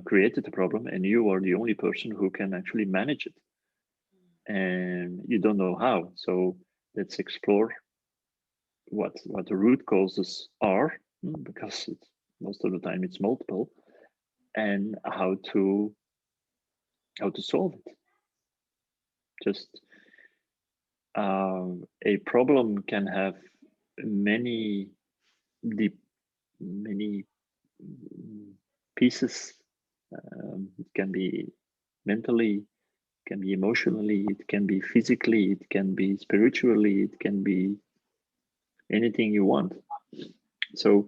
created the problem, and you are the only person who can actually manage it, and you don't know how. So let's explore what the root causes are, because most of the time it's multiple, and how to solve it. Just a problem can have many pieces. It can be mentally, it can be emotionally, it can be physically, it can be spiritually, it can be anything you want. So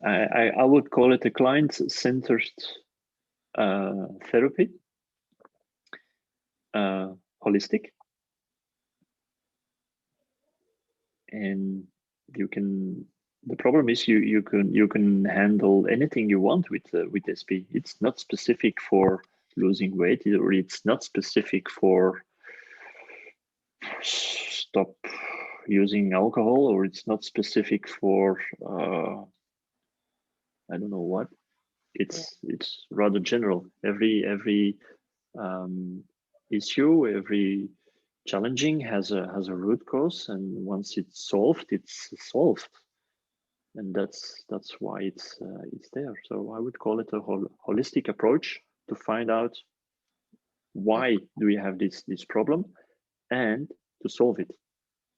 I would call it a client-centered therapy, holistic, and you can. The problem is you can handle anything you want with SP. It's not specific for losing weight, or it's not specific for stop using alcohol, or it's not specific for I don't know what. It's rather general. Every issue, every challenging has a root cause, and once it's solved, it's solved, and that's why it's there. So I would call it a holistic approach to find out why do we have this problem, and to solve it.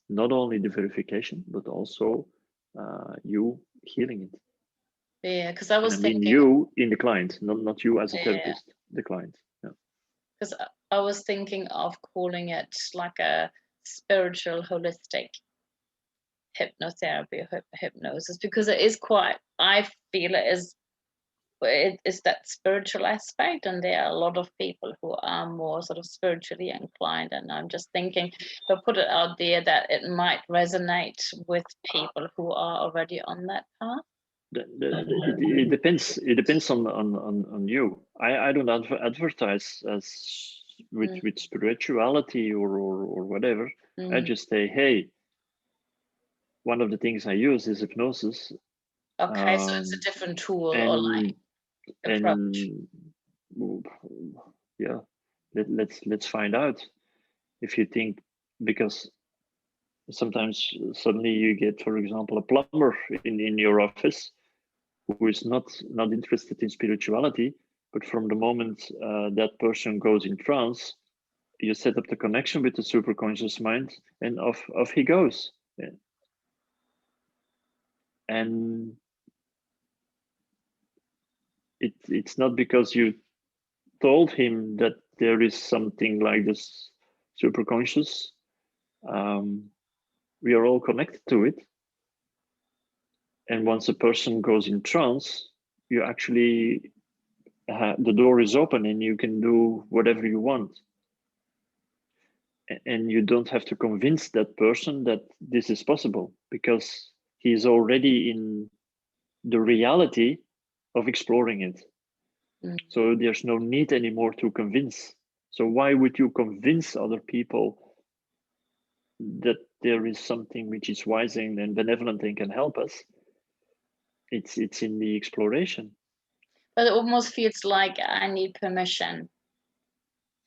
Not only the verification, but also you healing it. Yeah, because I was And I mean thinking, you in the client, not you as a Yeah. therapist, the client. Yeah. because I was thinking of calling it like a spiritual holistic hypnotherapy or hypnosis, because it is quite, I feel it is that spiritual aspect, and there are a lot of people who are more sort of spiritually inclined, and I'm just thinking, if I put it out there, that it might resonate with people who are already on that path. It depends. It depends on you. I don't advertise as with spirituality or whatever. I just say, hey, one of the things I use is hypnosis. Okay, so it's a different tool or like approach. Yeah, let's find out if you think, because sometimes suddenly you get, for example, a plumber in your office who is not interested in spirituality, but from the moment that person goes in trance, you set up the connection with the superconscious mind, and off he goes. Yeah. And it's not because you told him that there is something like this superconscious. We are all connected to it. And once a person goes in trance, you actually, the door is open and you can do whatever you want. And you don't have to convince that person that this is possible, because he is already in the reality of exploring it. So there's no need anymore to convince. So why would you convince other people that there is something which is wise and benevolent and can help us? It's in the exploration. But it almost feels like I need permission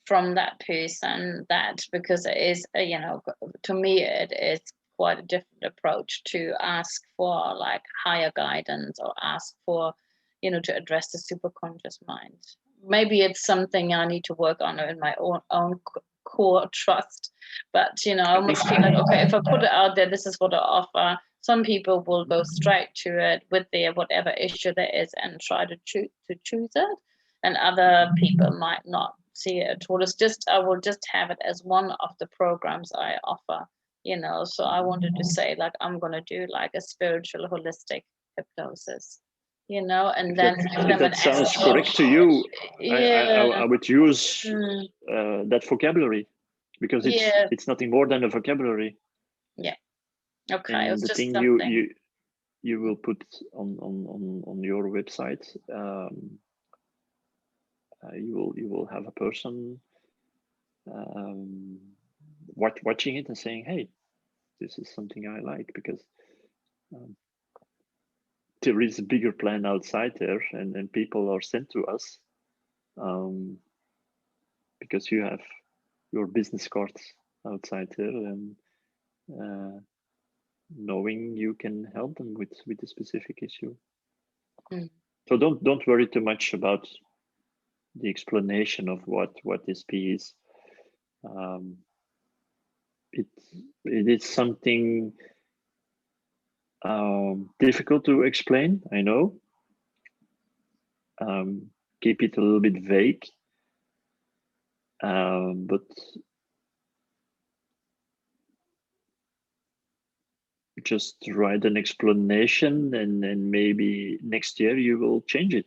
from that person, that because it is, to me it is quite a different approach to ask for like higher guidance, or ask for, to address the superconscious mind. Maybe it's something I need to work on in my own core trust, but I almost feel like, okay, if I put it out there, this is what I offer, some people will go straight to it with their whatever issue there is and try to choose it, and other people might not see it at all. It's just, I will just have it as one of the programs I offer, so I wanted to say, like, I'm going to do like a spiritual holistic hypnosis, and then if that sounds correct to you, I would use that vocabulary, because it's nothing more than a vocabulary. Yeah. Okay. And it was the just thing something. you will put on your website, you will have a person watching it and saying, hey, this is something I like, because there is a bigger plan outside there, and people are sent to us because you have your business cards outside there, and knowing you can help them with a specific issue. So don't worry too much about the explanation of what this P is. It is something difficult to explain, I know. Keep it a little bit vague, but just write an explanation, and maybe next year you will change it.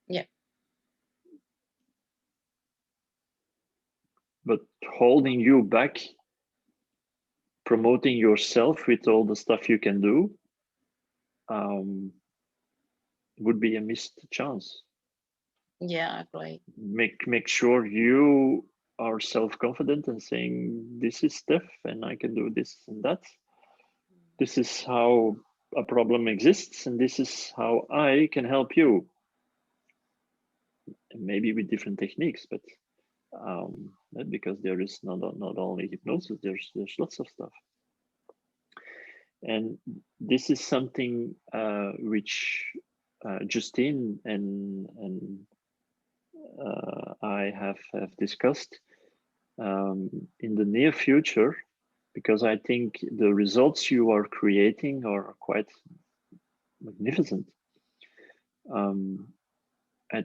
Yeah. But holding you back, promoting yourself with all the stuff you can do, would be a missed chance. Yeah, I agree. Make sure you are self-confident and saying, this is Steph and I can do this and that. This is how a problem exists, and this is how I can help you. And maybe with different techniques, but because there is not only hypnosis, there's lots of stuff. And this is something which Justine and I have discussed in the near future, because I think the results you are creating are quite magnificent. I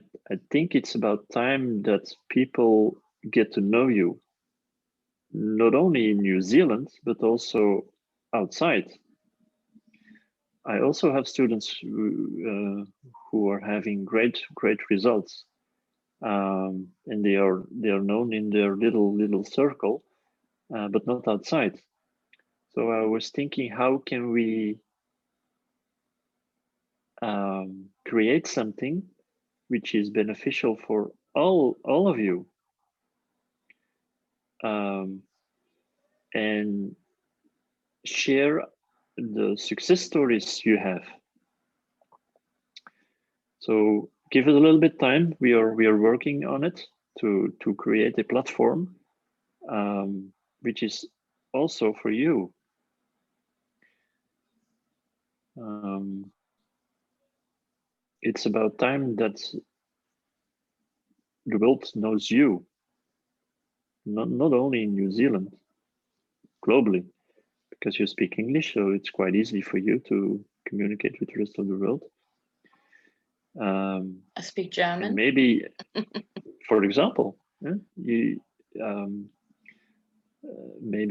think it's about time that people get to know you, not only in New Zealand, but also outside. I also have students who are having great results, and they are known in their little circle, but not outside. So I was thinking, how can we create something which is beneficial for all of you, and share the success stories you have. So give it a little bit time. We are working on it to create a platform which is also for you. It's about time that the world knows you, not only in New Zealand, globally, because you speak English, so it's quite easy for you to communicate with the rest of the world. I speak German. And maybe, for example, maybe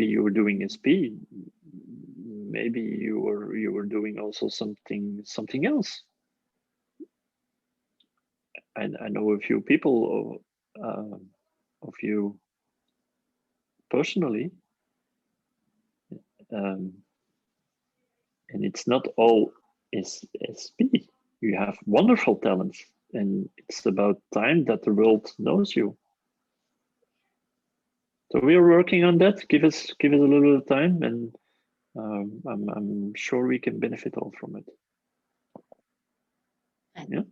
you were doing SP. Maybe you were doing also something else. I know a few people of you personally, and it's not all SP. You have wonderful talents, and it's about time that the world knows you. So we are working on that. Give us a little bit of time, and I'm sure we can benefit all from it. Yeah.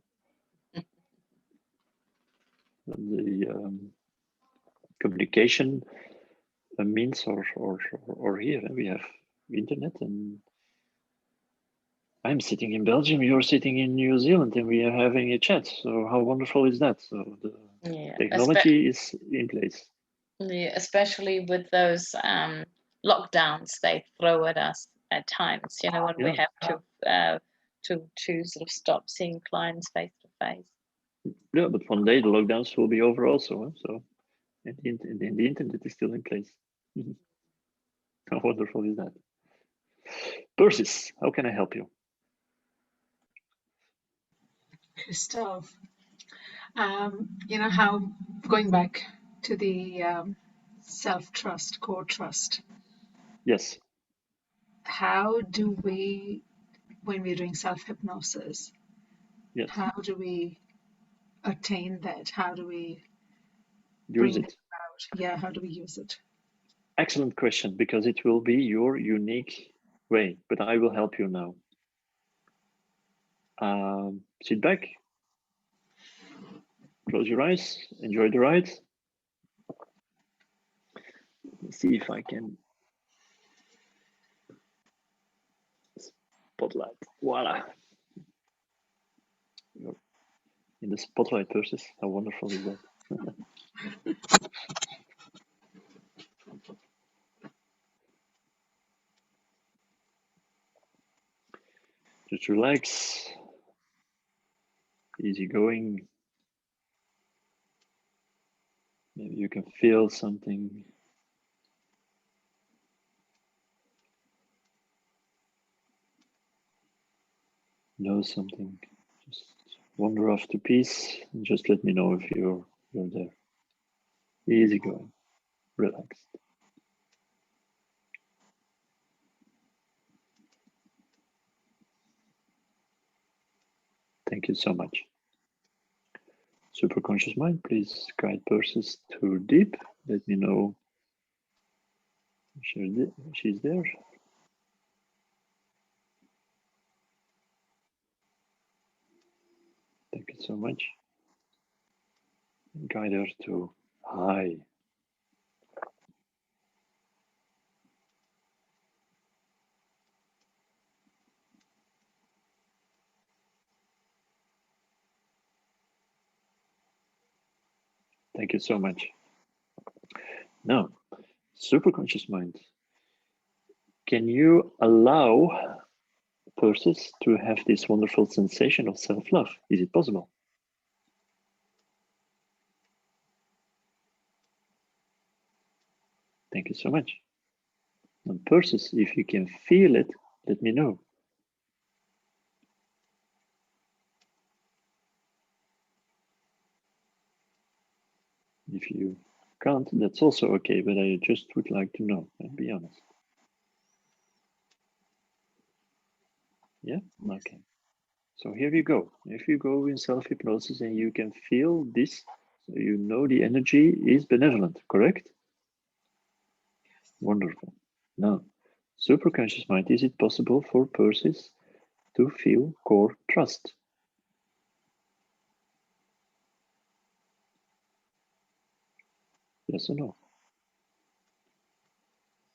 The communication means or here we have internet, and I'm sitting in Belgium, you're sitting in New Zealand, and we are having a chat. So how wonderful is that? So the technology is in place. Yeah, especially with those lockdowns they throw at us at times, you know, when we have to sort of stop seeing clients face to face. Yeah, but one day the lockdowns will be over also. So and the internet is still in place. How wonderful is that? Persis, how can I help you? Christophe, you know how, going back to the self-trust, core trust. Yes. How do we, when we're doing self-hypnosis, yes, how do we attain that? How do we use it? Yeah, how do we use it? Excellent question, because it will be your unique way, but I will help you now. Sit back, close your eyes, enjoy the ride. Let's see if I can spotlight. Voila. You're in the spotlight, Persis. How wonderful is that? Just relax, easy going. Maybe you can feel something. Know something. Just wander off to peace and just let me know if you're there. Easy going, relaxed. Thank you so much. Super conscious mind, please guide Persis to deep. Let me know she's there. Thank you so much. Guide her to high. Thank you so much. Now, super conscious mind, can you allow Persis to have this wonderful sensation of self-love? Is it possible? Thank you so much. And Persis, if you can feel it, let me know. If you can't, that's also okay, but I just would like to know, I'll be honest. Yeah, okay. So here you go. If you go in self-hypnosis and you can feel this, so you know the energy is benevolent, correct? Wonderful. Now, superconscious mind, is it possible for Persis to feel core trust? Yes or no?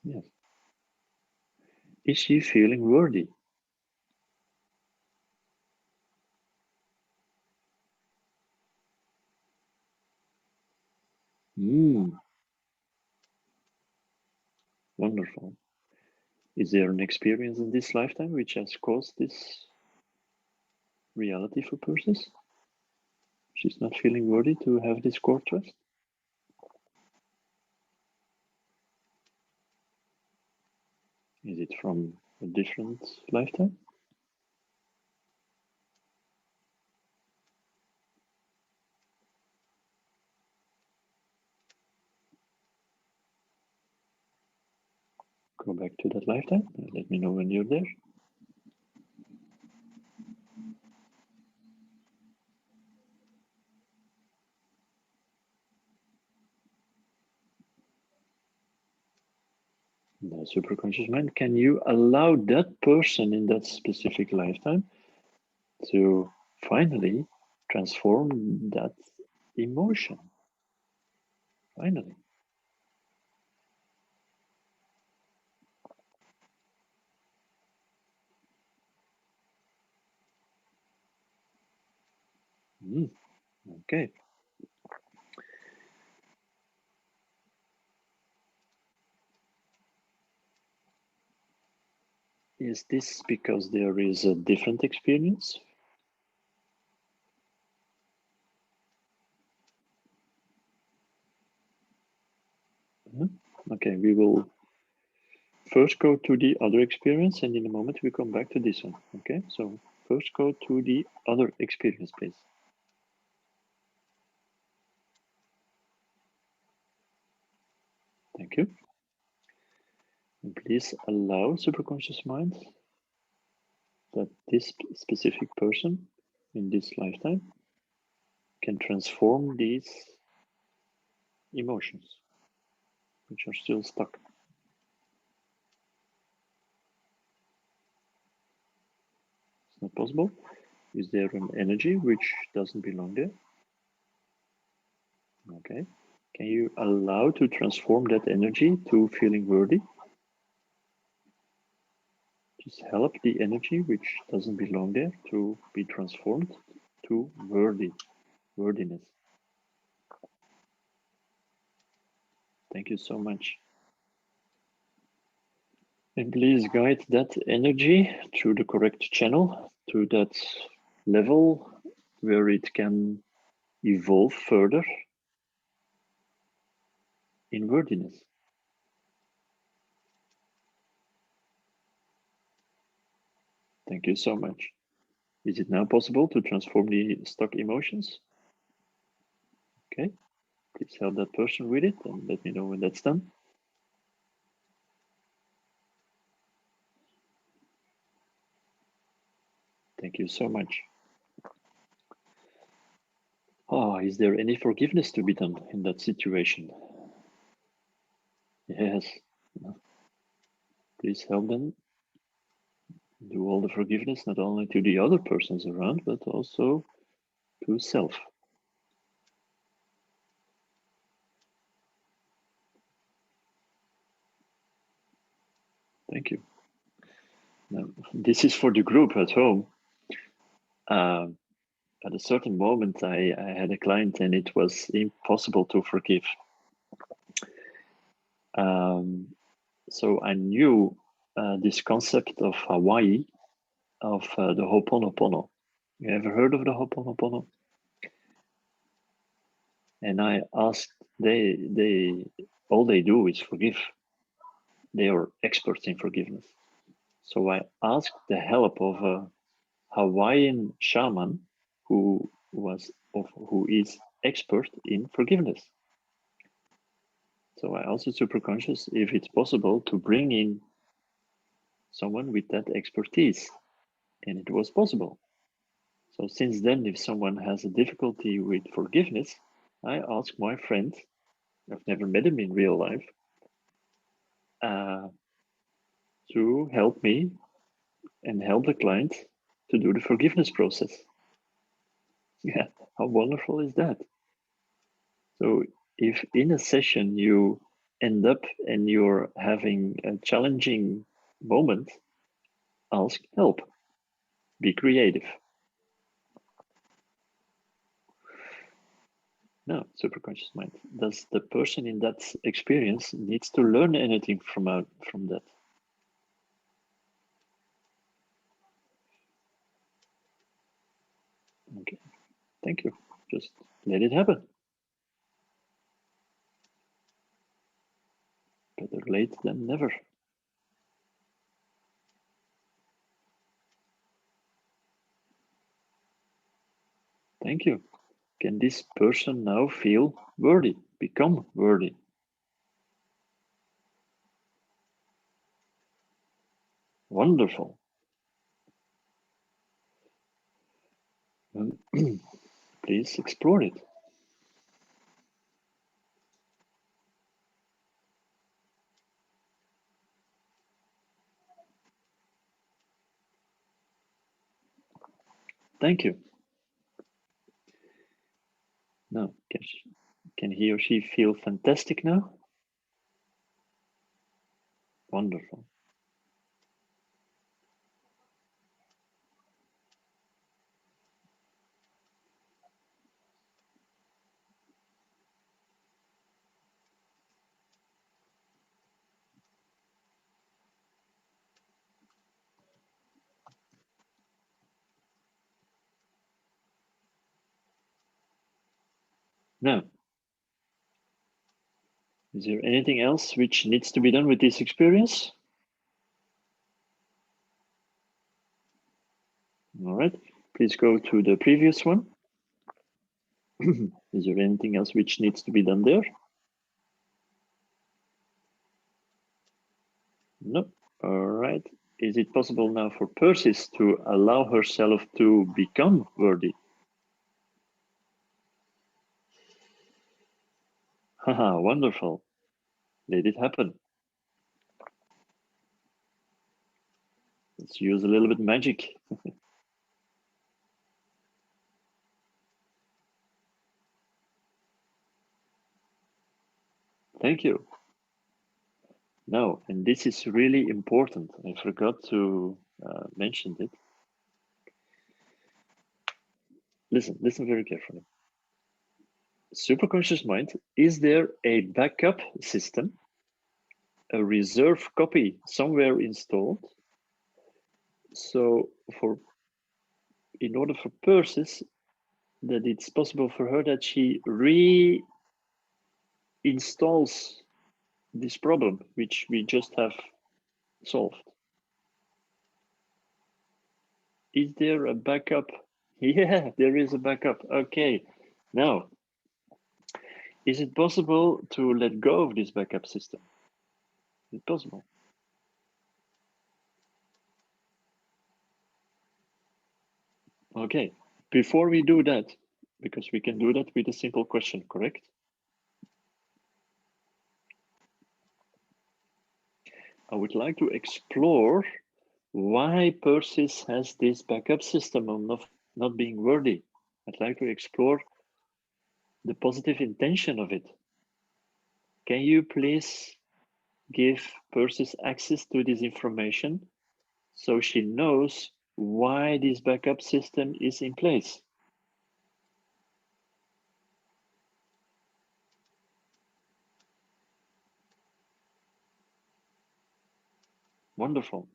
Yes. Is she feeling worthy? Wonderful. Is there an experience in this lifetime which has caused this reality for Persis? She's not feeling worthy to have this core trust? Is it from a different lifetime? Go back to that lifetime and let me know when you're there. The superconscious mind, can you allow that person in that specific lifetime to finally transform that emotion? Finally. Okay. Is this because there is a different experience? Okay, we will first go to the other experience and in a moment we come back to this one. Okay, so first go to the other experience, please. Thank you. And please allow superconscious mind that this specific person in this lifetime can transform these emotions which are still stuck. It's not possible. Is there an energy which doesn't belong there? Okay. Can you allow to transform that energy to feeling worthy? Just help the energy which doesn't belong there to be transformed to worthiness. Thank you so much. And please guide that energy through the correct channel to that level where it can evolve further in worthiness. Thank you so much. Is it now possible to transform the stuck emotions? Okay, please help that person with it and let me know when that's done. Thank you so much. Oh, is there any forgiveness to be done in that situation? Yes. Please help them do all the forgiveness, not only to the other persons around, but also to self. Thank you. Now, this is for the group at home. At a certain moment, I had a client and it was impossible to forgive. So I knew this concept of Hawaii of the Ho'oponopono. You ever heard of the Ho'oponopono? And I asked, all they do is forgive. They are experts in forgiveness. So I asked the help of a Hawaiian shaman who is expert in forgiveness. So I asked the superconscious if it's possible to bring in someone with that expertise, and it was possible. So since then, if someone has a difficulty with forgiveness, I ask my friend, I've never met him in real life, to help me and help the client to do the forgiveness process. Yeah, how wonderful is that? So if in a session you end up and you're having a challenging moment, ask help. Be creative. No, superconscious mind. Does the person in that experience needs to learn anything from that? Okay, thank you. Just let it happen. Better late than never. Thank you. Can this person now feel worthy, become worthy? Wonderful. Please explore it. Thank you. Now, can he or she feel fantastic now? Wonderful. Now, is there anything else which needs to be done with this experience? All right, please go to the previous one. Is there anything else which needs to be done there? No. All right. Is it possible now for Persis to allow herself to become worthy? Haha, wonderful. Let it happen. Let's use a little bit magic. Thank you. Now, and this is really important. I forgot to mention it. Listen very carefully. Superconscious mind, is there a backup system, a reserve copy somewhere installed? So in order for Persis, that it's possible for her that she reinstalls this problem, which we just have solved. Is there a backup? Yeah, there is a backup. Okay. Now, is it possible to let go of this backup system? Is it possible? Okay. Before we do that, because we can do that with a simple question, correct? I would like to explore why Persis has this backup system of not being worthy. I'd like to explore the positive intention of it. Can you please give Persis access to this information so she knows why this backup system is in place? Wonderful.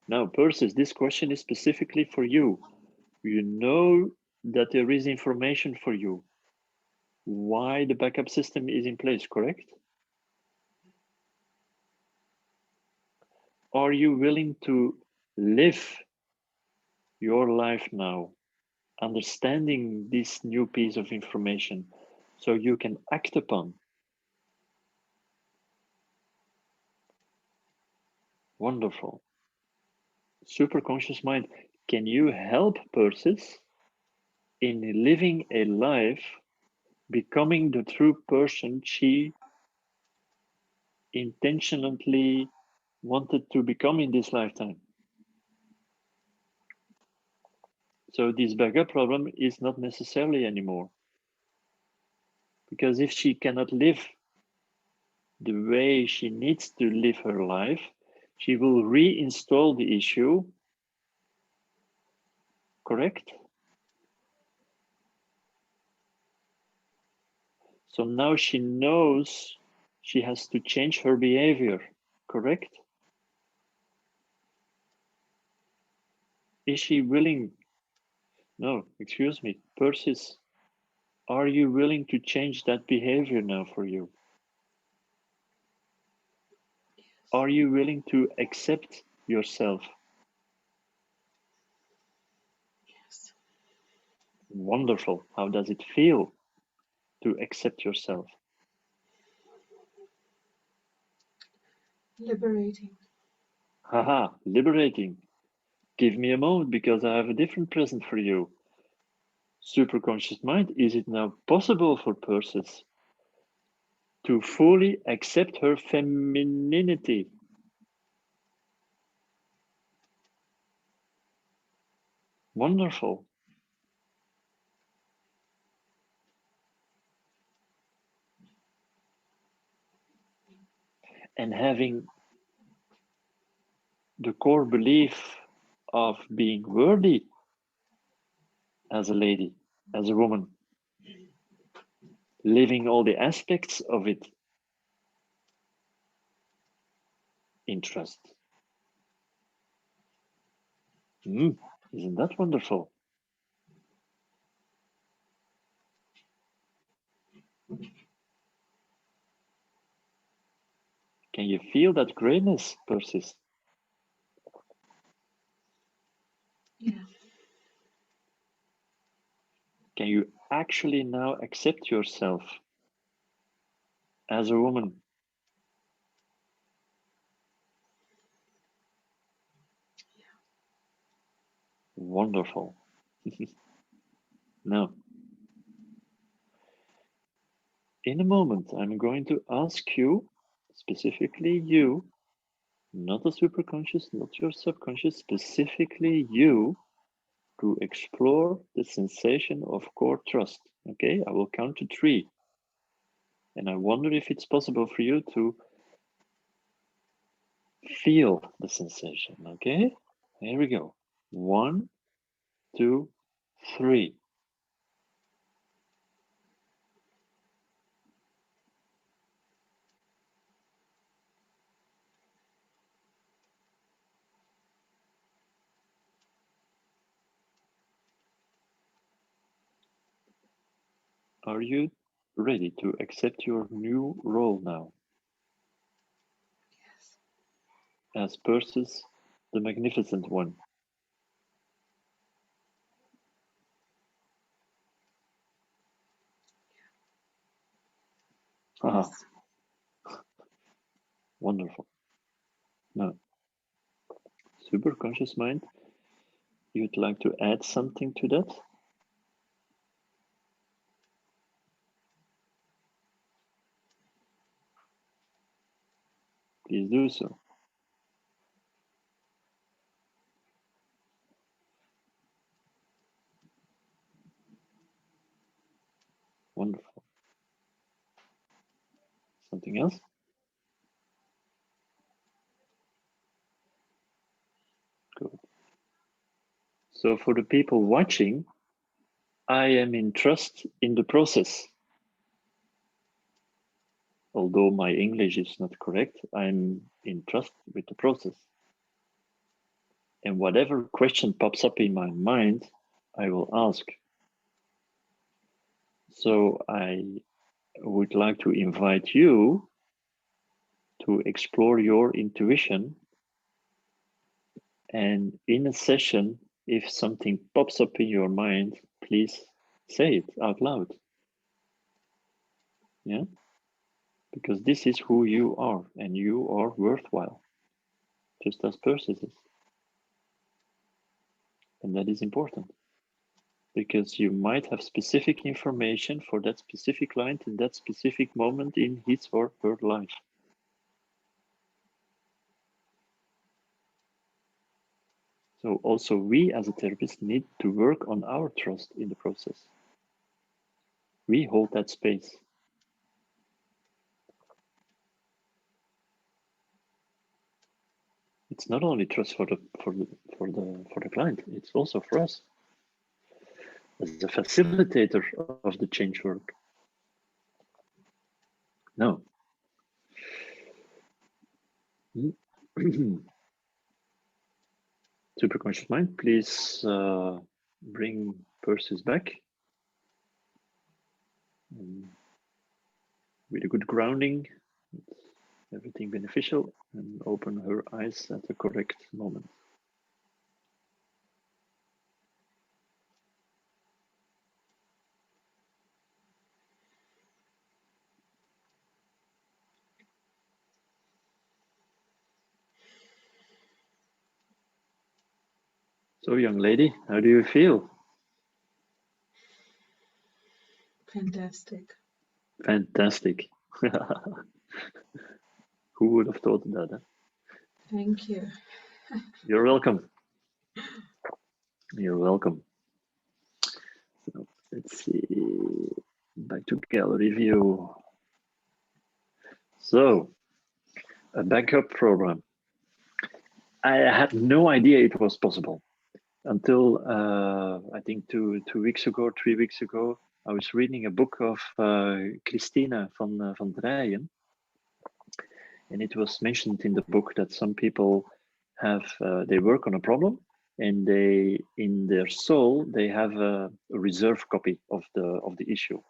Now, Persis, this question is specifically for you. You know that there is information for you. Why the backup system is in place, correct? Are you willing to live your life now, understanding this new piece of information so you can act upon? Wonderful. Superconscious mind, can you help Persis in living a life, becoming the true person she intentionally wanted to become in this lifetime? So this backup problem is not necessarily anymore. Because if she cannot live the way she needs to live her life, she will reinstall the issue, correct? So now she knows she has to change her behavior, correct? Is she willing? No, excuse me, Persis, are you willing to change that behavior now for you? Are you willing to accept yourself? Yes. Wonderful. How does it feel to accept yourself? Liberating. Haha, liberating. Give me a moment because I have a different present for you. Superconscious mind, is it now possible for Persis to fully accept her femininity? Wonderful. And having the core belief of being worthy as a lady, as a woman, living all the aspects of it in trust. Isn't that wonderful? Can you feel that greatness, Persis? Yeah. Can you actually now accept yourself as a woman? Wonderful. Now, in a moment, I'm going to ask you, specifically you, not the superconscious, not your subconscious, specifically you, to explore the sensation of core trust. Okay, I will count to 3. And I wonder if it's possible for you to feel the sensation. Okay, here we go. 1, 2, 3. Are you ready to accept your new role now? Yes. As Persis, the Magnificent One. Ah, Yes. wonderful. Now, superconscious mind, you'd like to add something to that? Please do so. Wonderful. Something else? Good. So for the people watching, I am in trust in the process. Although my English is not correct, I'm in trust with the process. And whatever question pops up in my mind, I will ask. So I would like to invite you to explore your intuition. And in a session, if something pops up in your mind, please say it out loud. Yeah? Because this is who you are, and you are worthwhile, just as Persis is. And that is important, because you might have specific information for that specific client in that specific moment in his or her life. So also we as a therapist need to work on our trust in the process. We hold that space. It's not only trust for the client, it's also for us as a facilitator of the change work. No. Superconscious mind, please bring Persis back. With a good grounding, everything beneficial, and open her eyes at the correct moment. So, young lady, how do you feel? Fantastic. Fantastic. Who would have thought that? Huh? Thank you. You're welcome. You're welcome. So, let's see. Back to gallery view. So, a backup program. I had no idea it was possible until I think 3 weeks ago, I was reading a book of Christina van Drijen, and it was mentioned in the book that some people have they work on a problem, and they in their soul they have a reserve copy of the issue.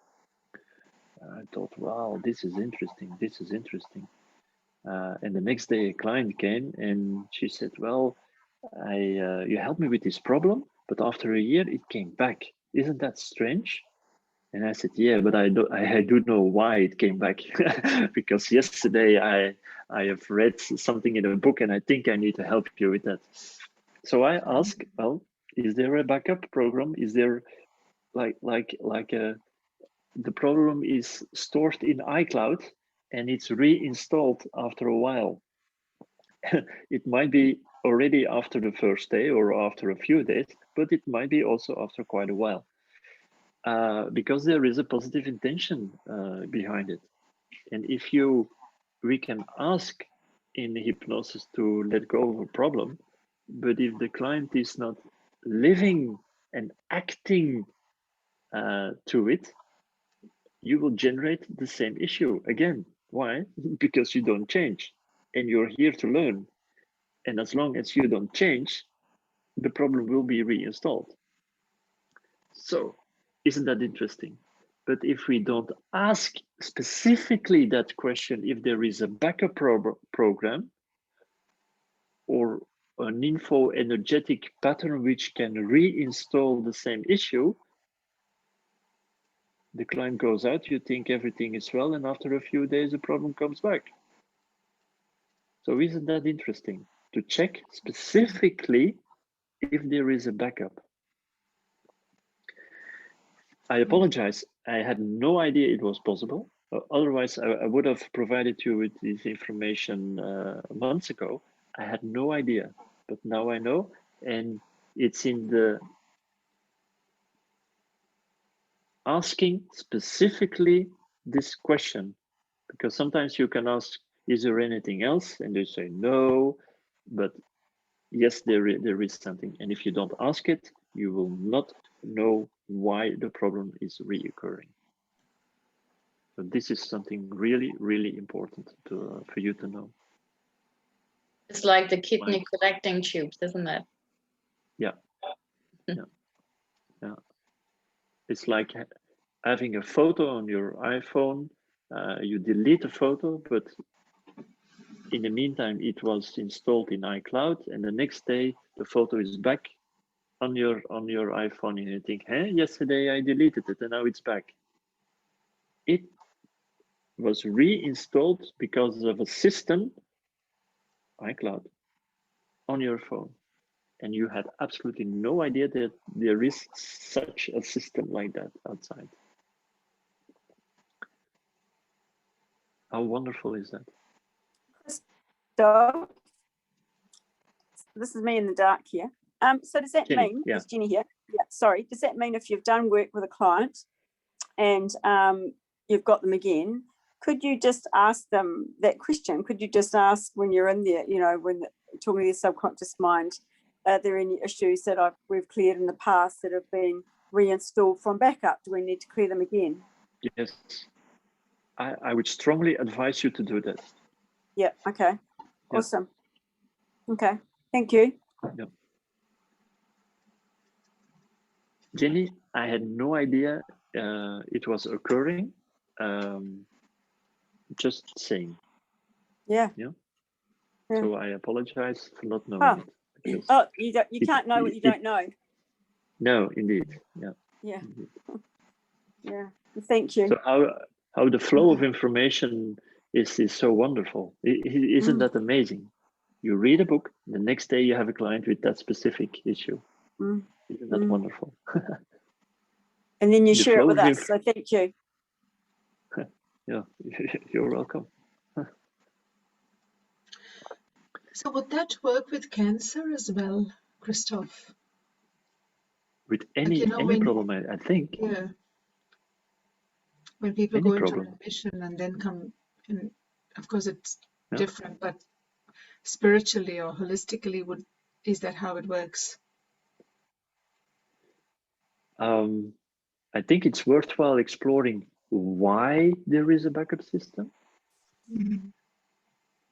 I thought, wow, this is interesting. This is interesting. And the next day, a client came and she said, well, you helped me with this problem, but after a year it came back. Isn't that strange? And I said, yeah, but I do know why it came back. Because yesterday I have read something in a book and I think I need to help you with that. So I asked, well, is there a backup program? Is there the problem is stored in iCloud and it's reinstalled after a while. It might be already after the first day or after a few days, but it might be also after quite a while. Because there is a positive intention behind it. And if we can ask in hypnosis to let go of a problem, but if the client is not living and acting to it, you will generate the same issue again. Why? Because you don't change and you're here to learn. And as long as you don't change, the problem will be reinstalled. So, isn't that interesting? But if we don't ask specifically that question, if there is a backup program or an info-energetic pattern which can reinstall the same issue, the client goes out, you think everything is well, and after a few days, the problem comes back. So isn't that interesting to check specifically if there is a backup? I apologize. I had no idea it was possible. Otherwise, I would have provided you with this information months ago. I had no idea, but now I know. And it's in the asking specifically this question, because sometimes you can ask, is there anything else? And they say no, but yes, there is something. And if you don't ask it, you will not know why the problem is reoccurring. So this is something really, really important for you to know. It's like the kidney collecting tubes, isn't it? Yeah. It's like having a photo on your iPhone. You delete a photo, but in the meantime, it was installed in iCloud, and the next day the photo is back on your iPhone, and you think, hey, yesterday I deleted it, and now it's back. It was reinstalled because of a system, iCloud, on your phone, and you had absolutely no idea that there is such a system like that outside. How wonderful is that? So, this is me in the dark here. So does that Jenny, mean, yeah. it's Jenny here. Yeah, sorry. Does that mean if you've done work with a client and you've got them again, could you just ask them that question? Could you just ask when you're in there, you know, when talking to your subconscious mind, are there any issues that we've cleared in the past that have been reinstalled from backup? Do we need to clear them again? Yes. I would strongly advise you to do that. Yeah, okay. Yeah. Awesome. Okay, thank you. Yeah. Jenny, I had no idea it was occurring. Just saying. Yeah. Yeah. Yeah. So I apologize for not knowing it. Oh, you can't know what you don't know. No, indeed. Yeah. Yeah. Indeed. Yeah. Thank you. So how the flow of information is so wonderful. Isn't that amazing? You read a book, the next day you have a client with that specific issue. Isn't that wonderful? And then you The share it flow with of us. So thank you. Yeah, you're welcome. So would that work with cancer as well, Christophe? With any Like, you know, problem, I think. Yeah. When people Any go problem. into remission and then come in, of course it's Yeah. different, but spiritually or holistically, is that how it works? I think it's worthwhile exploring why there is a backup system,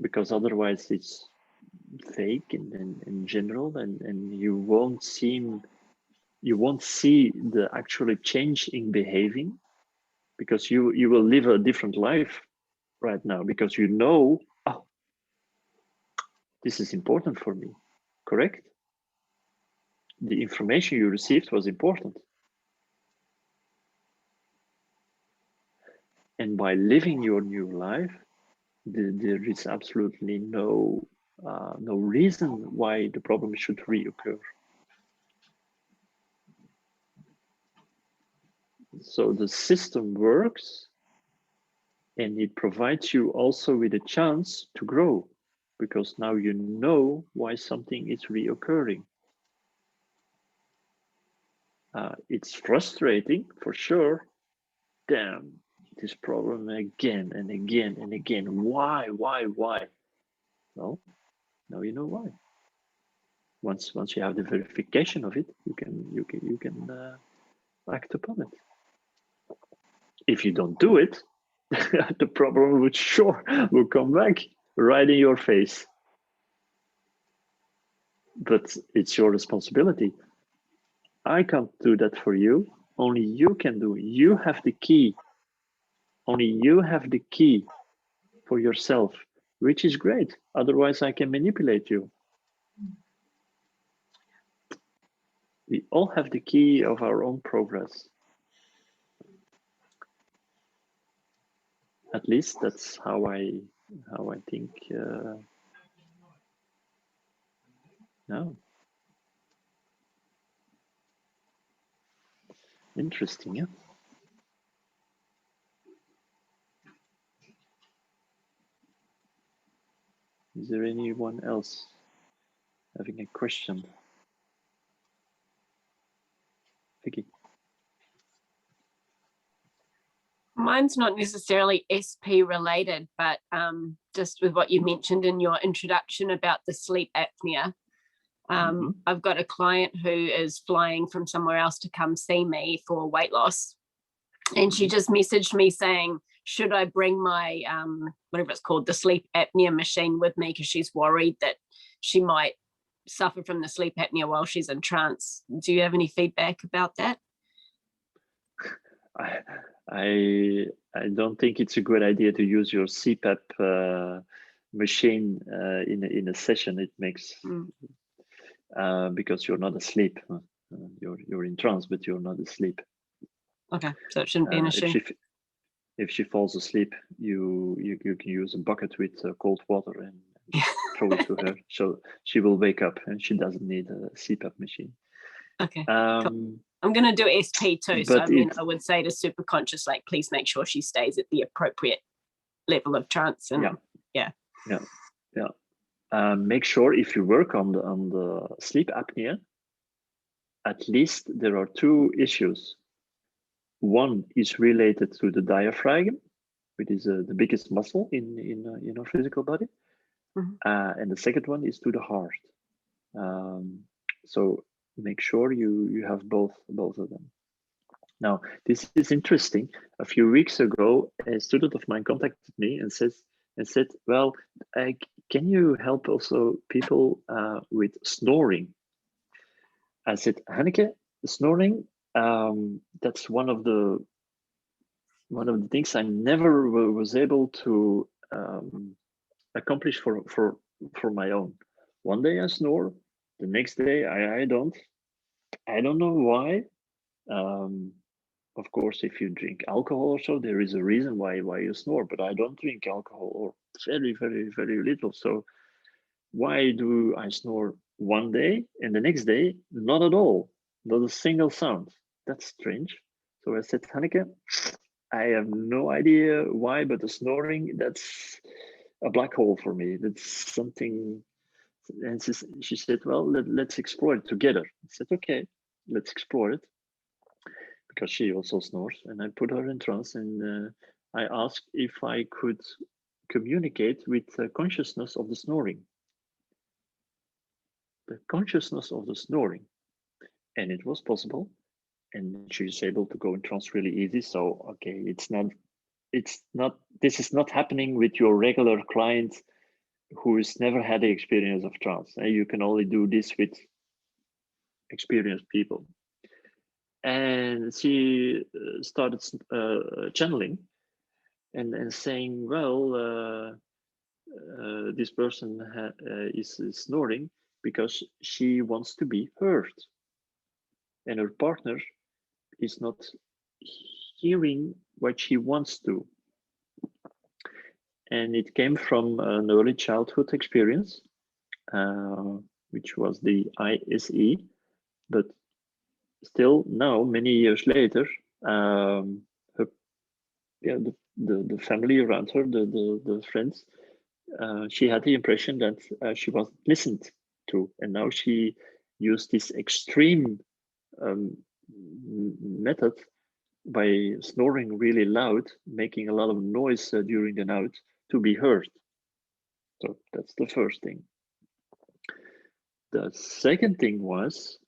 because otherwise it's fake in general, and you won't see the actual change in behaving, because you will live a different life right now, because you know, oh, this is important for me, correct? The information you received was important. And by living your new life, there is absolutely no reason why the problem should reoccur. So the system works, and it provides you also with a chance to grow, because now you know why something is reoccurring. It's frustrating for sure. Damn, this problem again and again and again. Why? Well, now you know why. Once you have the verification of it, you can act upon it. If you don't do it, the problem will come back right in your face. But it's your responsibility. I can't do that for you. Only you can do it. You have the key. Only you have the key for yourself, which is great. Otherwise, I can manipulate you. We all have the key of our own progress. At least that's how I think. No. Interesting, yeah. Is there anyone else having a question? Vicky. Mine's not necessarily SP related, but just with what you mentioned in your introduction about the sleep apnea. I've got a client who is flying from somewhere else to come see me for weight loss. And she just messaged me saying, should I bring my, whatever it's called, the sleep apnea machine with me, because she's worried that she might suffer from the sleep apnea while she's in trance. Do you have any feedback about that? I don't think it's a good idea to use your CPAP machine in a session. It makes because you're not asleep. You're in trance, but you're not asleep. Okay, so it shouldn't be an issue. If she falls asleep, you can use a bucket with cold water and throw it to her, so she will wake up and she doesn't need a CPAP machine. Okay. Cool. I'm going to do SP too. So I mean, I would say to super conscious, like, please make sure she stays at the appropriate level of trance. And make sure if you work on the sleep apnea, at least there are two issues. One is related to the diaphragm, which is the biggest muscle in our physical body, and the second one is to the heart. So make sure you have both of them. Now, this is interesting. A few weeks ago, a student of mine contacted me and said, well, can you help also people with snoring? I said, Hanneke, snoring, that's one of the things I never was able to accomplish for my own. One day I snore, the next day I don't. I don't know why. Of course, if you drink alcohol or so, there is a reason why you snore, but I don't drink alcohol, or very, very, very little. So why do I snore one day and the next day not at all? Not a single sound. That's strange. So I said, Hanneke, I have no idea why, but the snoring, that's a black hole for me. That's something. And she said, well, let's explore it together. I said, okay, let's explore it. Because she also snores, and I put her in trance, and I asked if I could communicate with the consciousness of the snoring. The consciousness of the snoring. And it was possible. And she's able to go in trance really easy. So, okay, this is not happening with your regular client who's never had the experience of trance. You can only do this with experienced people. And she started channeling and saying, well, this person is snoring because she wants to be heard. And her partner is not hearing what she wants to. And it came from an early childhood experience, which was the ISE, but still now, many years later, the family around her, the friends, she had the impression that she wasn't listened to, and now she used this extreme method by snoring really loud, making a lot of noise during the night to be heard. So that's the first thing. The second thing was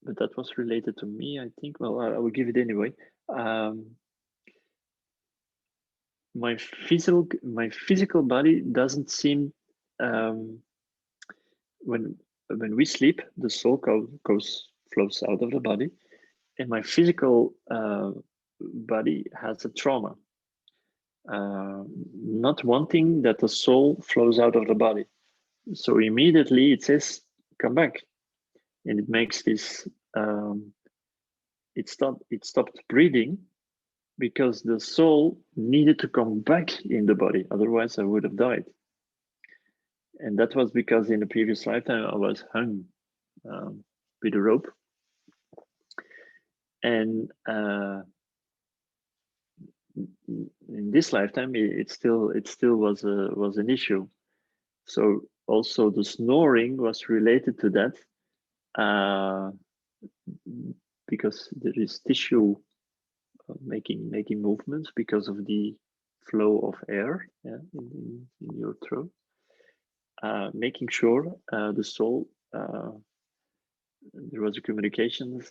but that was related to me, I think. Well, I will give it anyway. My physical body doesn't seem when we sleep, the soul flows out of the body, and my physical body has a trauma, not wanting that the soul flows out of the body. So immediately it says, come back. And it makes this, it stopped breathing because the soul needed to come back in the body. Otherwise I would have died. And that was because in the previous lifetime I was hung with a rope. And in this lifetime, it still was an issue. So also the snoring was related to that, because there is tissue making movements because of the flow of air in your throat. Making sure the soul, there was a communication,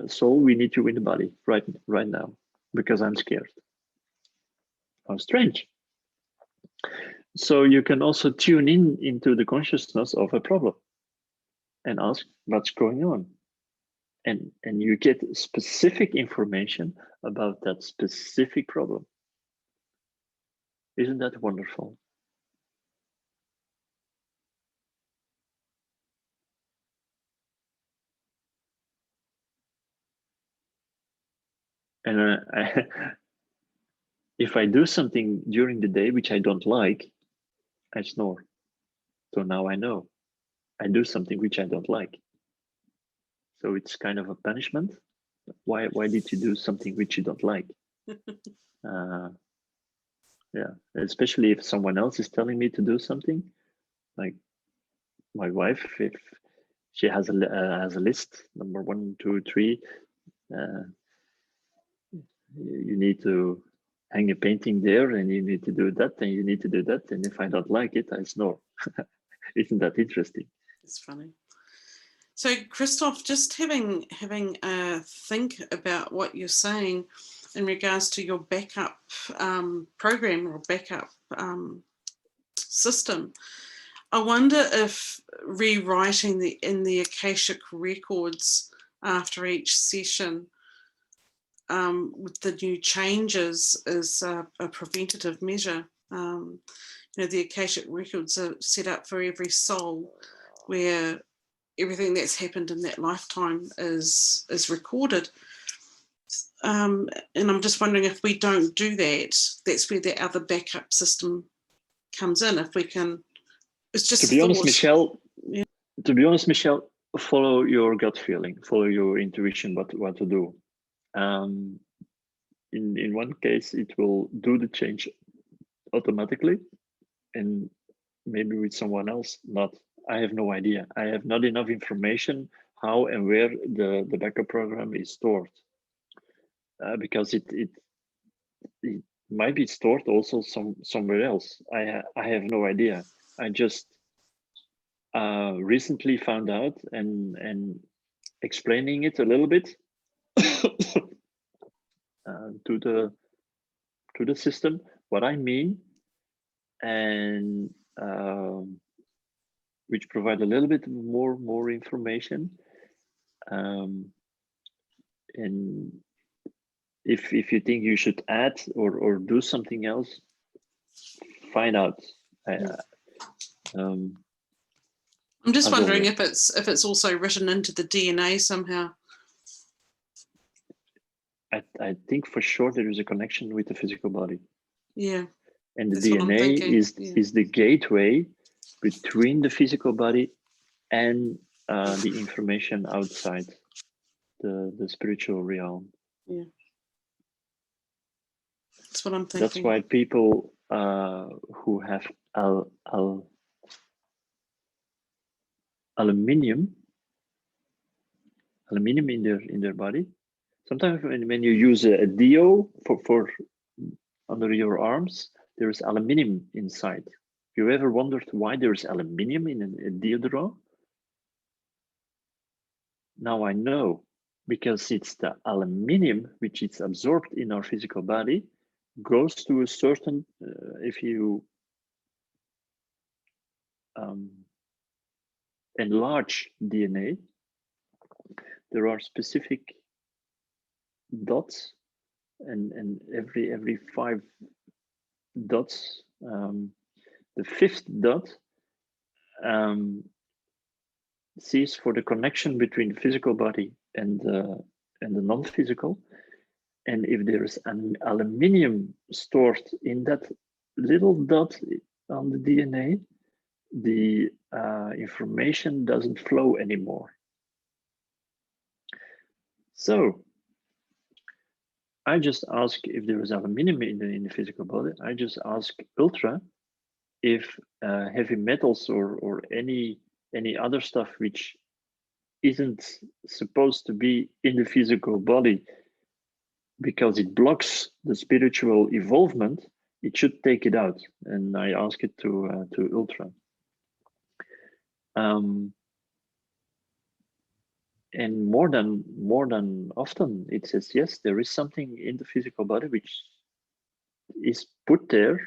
soul, we need you in the body right now because I'm scared. How strange. So you can also tune in into the consciousness of a problem and ask what's going on. And you get specific information about that specific problem. Isn't that wonderful? And if I do something during the day which I don't like, I snore. So now I know I do something which I don't like. So it's kind of a punishment. Why did you do something which you don't like? Yeah, especially if someone else is telling me to do something, like my wife, if she has a list, number 1, 2, 3, you need to hang a painting there, and you need to do that, and you need to do that, and if I don't like it, I snore. Isn't that interesting? It's funny. So Christophe, just having a think about what you're saying in regards to your backup program or backup system, I wonder if rewriting in the Akashic records after each session with the new changes is a preventative measure. You know, the Akashic records are set up for every soul, where everything that's happened in that lifetime is recorded. And I'm just wondering, if we don't do that, that's where the other backup system comes in. If we can, it's just to be honest, Michelle. Yeah. To be honest, Michelle, follow your gut feeling, follow your intuition, what to do. In one case, it will do the change automatically, and maybe with someone else, not. I have no idea. I have not enough information how and where the backup program is stored, because it might be stored also somewhere else. I have no idea. I just recently found out and explaining it a little bit to the system what I mean, and which provide a little bit more information. And if you think you should add or do something else, find out. I'm just wondering if it's also written into the DNA somehow. I think for sure there is a connection with the physical body. Yeah. And the DNA is the gateway between the physical body and the information outside the spiritual realm. Yeah. That's what I'm thinking. That's why people who have aluminium in their body, sometimes when you use a deo for under your arms, there is aluminium inside. You ever wondered why there is aluminium in a deodorant? Now I know, because it's the aluminium which is absorbed in our physical body, goes to a certain, if you enlarge DNA, there are specific dots, and every 5 dots, the 5th dot sees for the connection between the physical body and the non-physical. And if there is an aluminium stored in that little dot on the DNA, the information doesn't flow anymore. So I just ask if there is aluminium in the physical body. I just ask Ultra if heavy metals or any other stuff which isn't supposed to be in the physical body because it blocks the spiritual evolvement, it should take it out. And I ask it to Ultra. And more than often, it says, yes, there is something in the physical body which is put there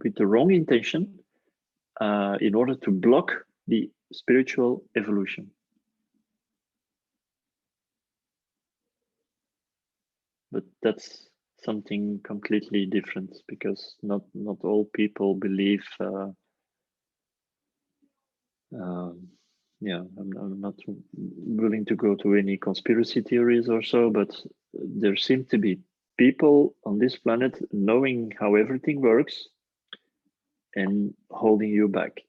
with the wrong intention in order to block the spiritual evolution. But that's something completely different, because not all people believe. Yeah, I'm not willing to go to any conspiracy theories or so, but there seem to be people on this planet knowing how everything works and holding you back.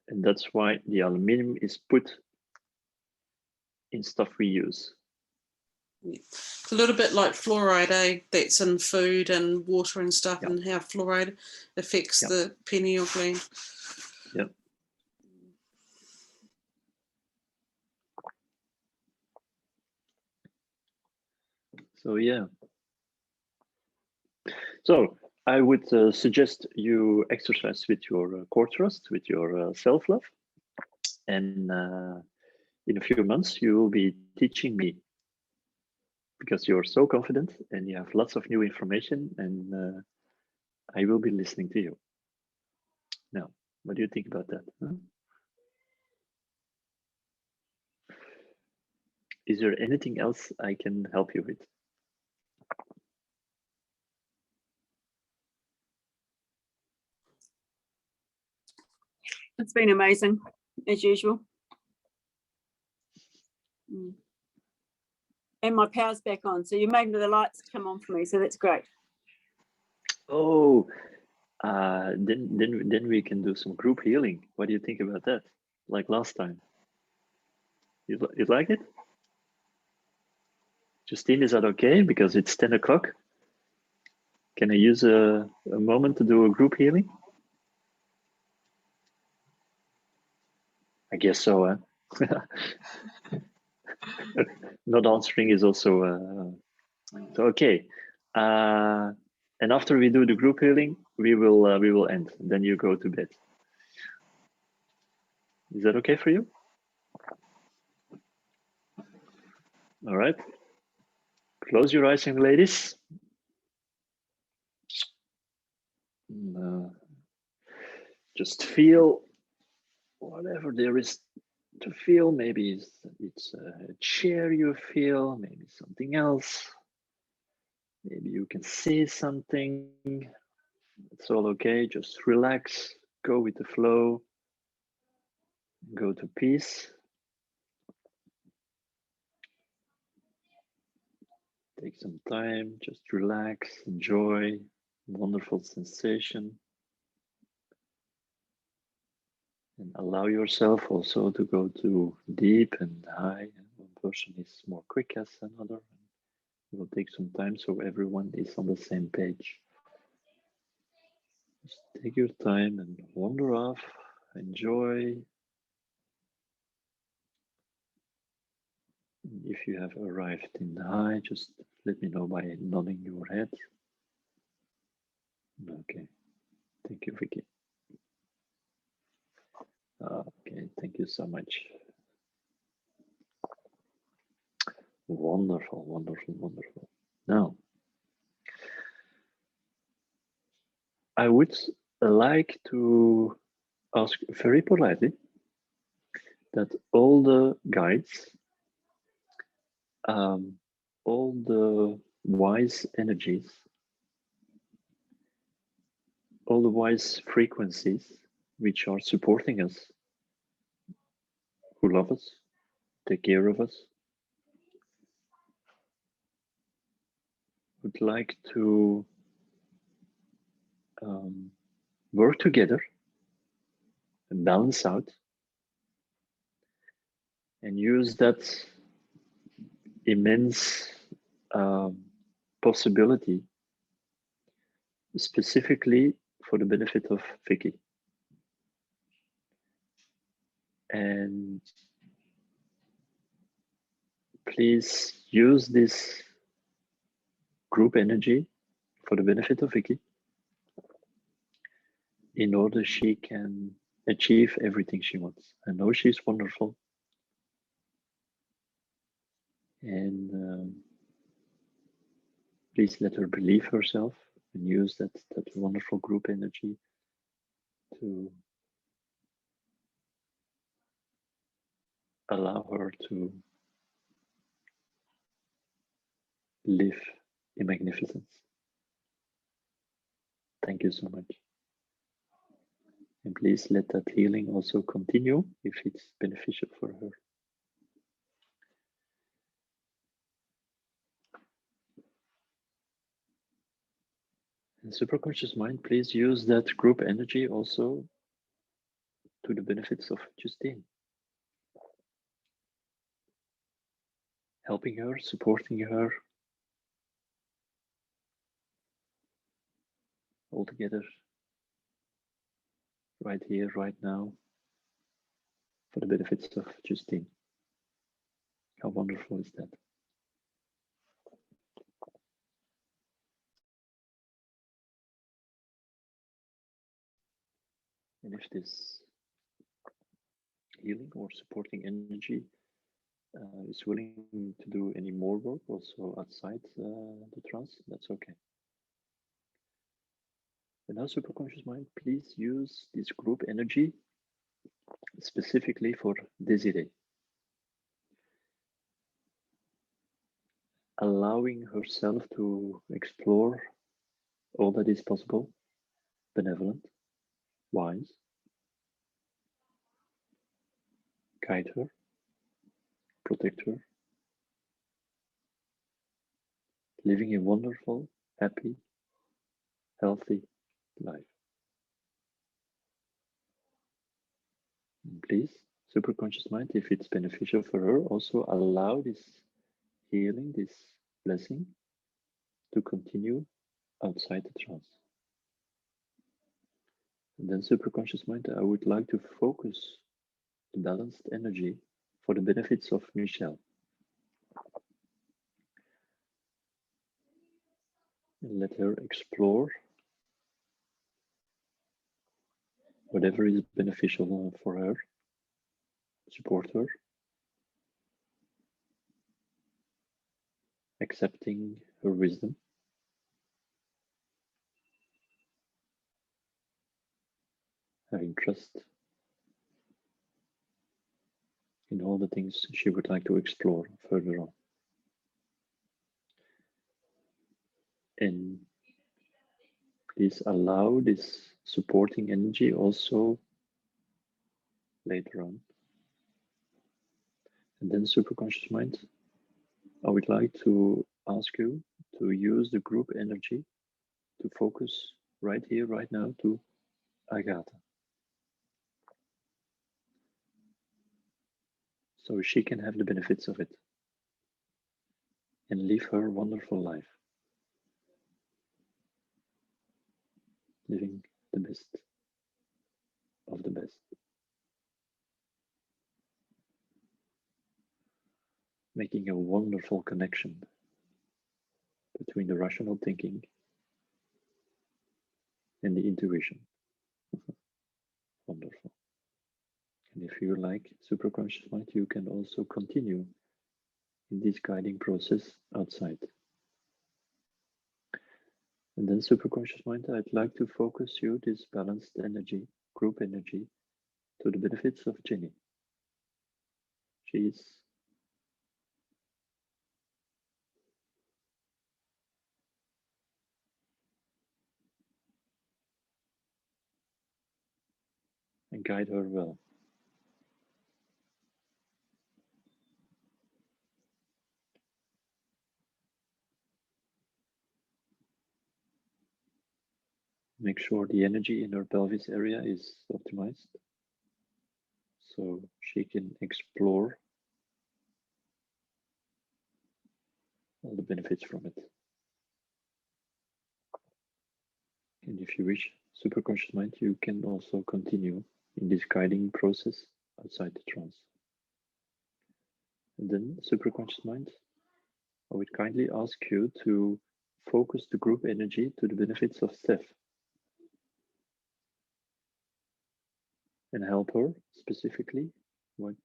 And that's why the aluminium is put in stuff we use. It's a little bit like fluoride, that's in food and water and stuff, Yep. and how fluoride affects Yep. the pineal gland. Yep. So yeah. So I would suggest you exercise with your core trust, with your self-love, and in a few months you will be teaching me, because you're so confident and you have lots of new information, and I will be listening to you. Now, what do you think about that? Huh? Is there anything else I can help you with? It's been amazing, as usual. And my power's back on, so you made the lights come on for me, so that's great. Oh, then we can do some group healing. What do you think about that? Like last time. You like it? Justine, is that okay? Because it's 10 o'clock. Can I use a moment to do a group healing? I guess so, huh? Not answering is also so okay. And after we do the group healing, we will end. Then you go to bed. Is that okay for you? All right. Close your eyes, young ladies. Just feel whatever there is to feel. Maybe it's a chair you feel, maybe something else. Maybe you can say something. It's all okay. Just relax, go with the flow, go to peace. Take some time, just relax, enjoy wonderful sensation. And allow yourself also to go to deep and high. One person is more quick as another. It will take some time so everyone is on the same page. Just take your time and wander off, enjoy. If you have arrived in high, just let me know by nodding your head. Okay, thank you, Vicky. Okay, thank you so much. Wonderful, wonderful, wonderful. Now, I would like to ask very politely that all the guides, all the wise energies, all the wise frequencies which are supporting us, who love us, take care of us, would like to work together and balance out and use that immense possibility specifically for the benefit of Vicky. And please use this group energy for the benefit of Vicky in order she can achieve everything she wants. I know she's wonderful. And please let her believe herself and use that wonderful group energy to allow her to live in magnificence. Thank you so much. And please let that healing also continue if it's beneficial for her. And superconscious mind, please use that group energy also to the benefits of Justine. Helping her, supporting her, all together, right here, right now, for the benefits of Justine. How wonderful is that? And if this healing or supporting energy is willing to do any more work also outside the trance, that's okay. And now, superconscious mind, please use this group energy specifically for Desiree. Allowing herself to explore all that is possible, benevolent, wise, guide her, protect her, living a wonderful, happy, healthy life. And please, superconscious mind, if it's beneficial for her, also allow this healing, this blessing to continue outside the trance. And then superconscious mind, I would like to focus the balanced energy for the benefits of Michelle. And let her explore whatever is beneficial for her, support her, accepting her wisdom, having trust in all the things she would like to explore further on. And please allow this supporting energy also later on. And then superconscious mind, I would like to ask you to use the group energy to focus right here, right now to Agatha. So she can have the benefits of it and live her wonderful life, living the best of the best. Making a wonderful connection between the rational thinking and the intuition. Wonderful. And if you like superconscious mind, you can also continue in this guiding process outside. And then superconscious mind, I'd like to focus you this balanced energy, group energy, to the benefits of Jenny. She's and guide her well. Make sure the energy in her pelvis area is optimized so she can explore all the benefits from it. And if you wish, superconscious mind, you can also continue in this guiding process outside the trance. And then superconscious mind, I would kindly ask you to focus the group energy to the benefits of Steph and help her specifically what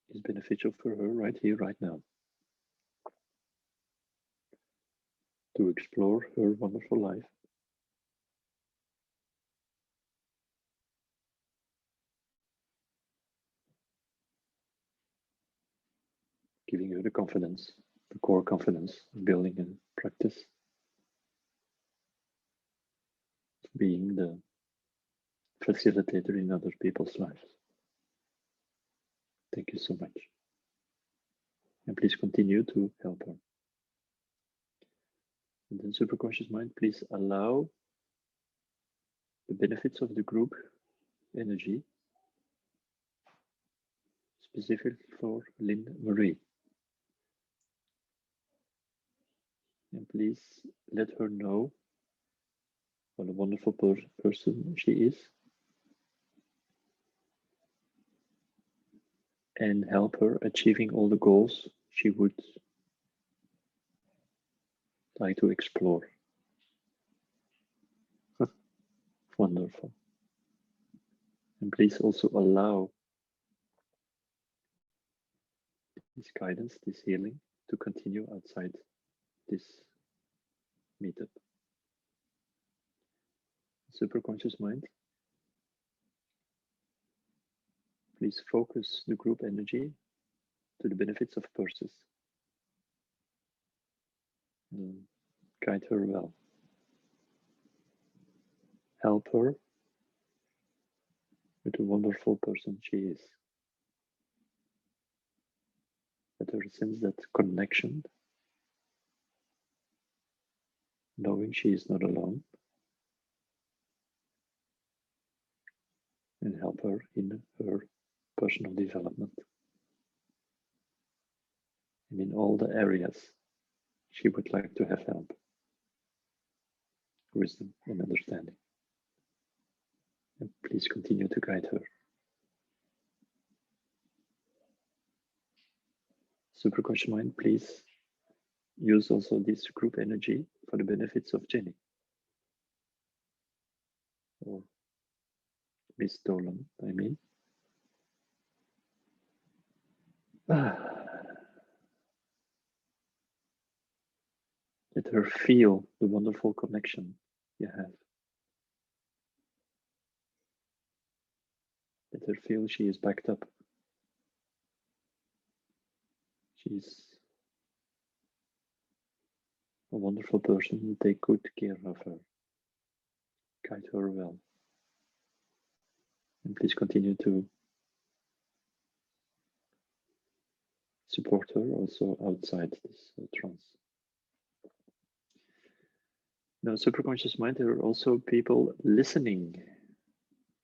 is beneficial for her right here, right now. to explore her wonderful life. Giving her the confidence, the core confidence of building a practice, being the facilitator in other people's lives. Thank you so much. And please continue to help her. And then superconscious mind, please allow the benefits of the group energy, specifically for Lynn Marie. And please let her know what a wonderful person she is, and help her achieving all the goals she would like to explore. Wonderful. And please also allow this guidance, this healing, to continue outside this meetup. Superconscious mind, please focus the group energy to the benefits of Persis. Guide her well. Help her with the wonderful person she is. Let her sense that connection, knowing she is not alone, and help her in her personal development and in all the areas she would like to have help, wisdom and understanding. And please continue to guide her. Superconscious mind, please use also this group energy for the benefits of Jenny, or Miss Dolan, I mean. Let her feel the wonderful connection you have. Let her feel she is backed up. She's a wonderful person. Take good care of her. Guide her well. And please continue to support her also outside this trance. Now, superconscious mind, there are also people listening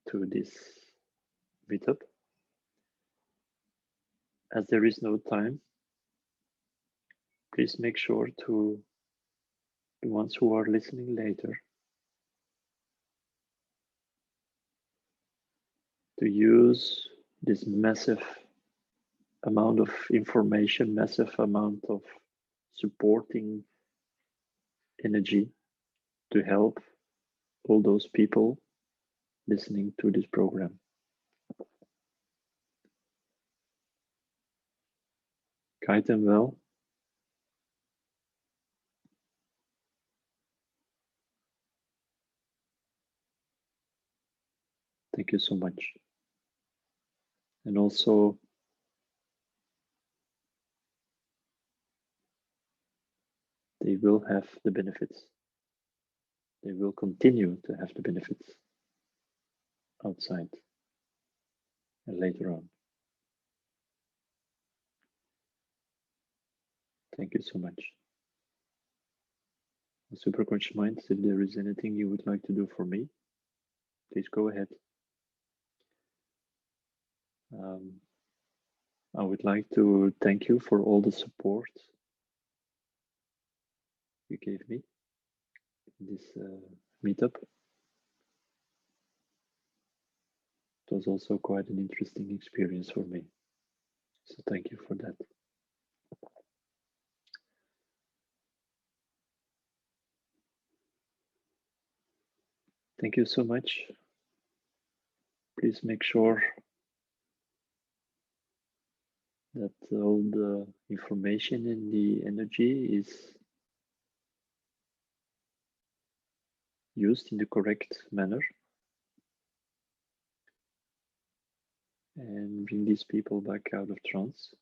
to this meetup. As there is no time, please make sure to the ones who are listening later to use this massive amount of information, massive amount of supporting energy to help all those people listening to this program. Guide them well. Thank you so much. And also, they will have the benefits. They will continue to have the benefits outside and later on. Thank you so much. Superconscious mind, if there is anything you would like to do for me, please go ahead. I would like to thank you for all the support you gave me in this meetup. It was also quite an interesting experience for me. So thank you for that. Thank you so much. Please make sure that all the information and the energy is used in the correct manner. And bring these people back out of trance.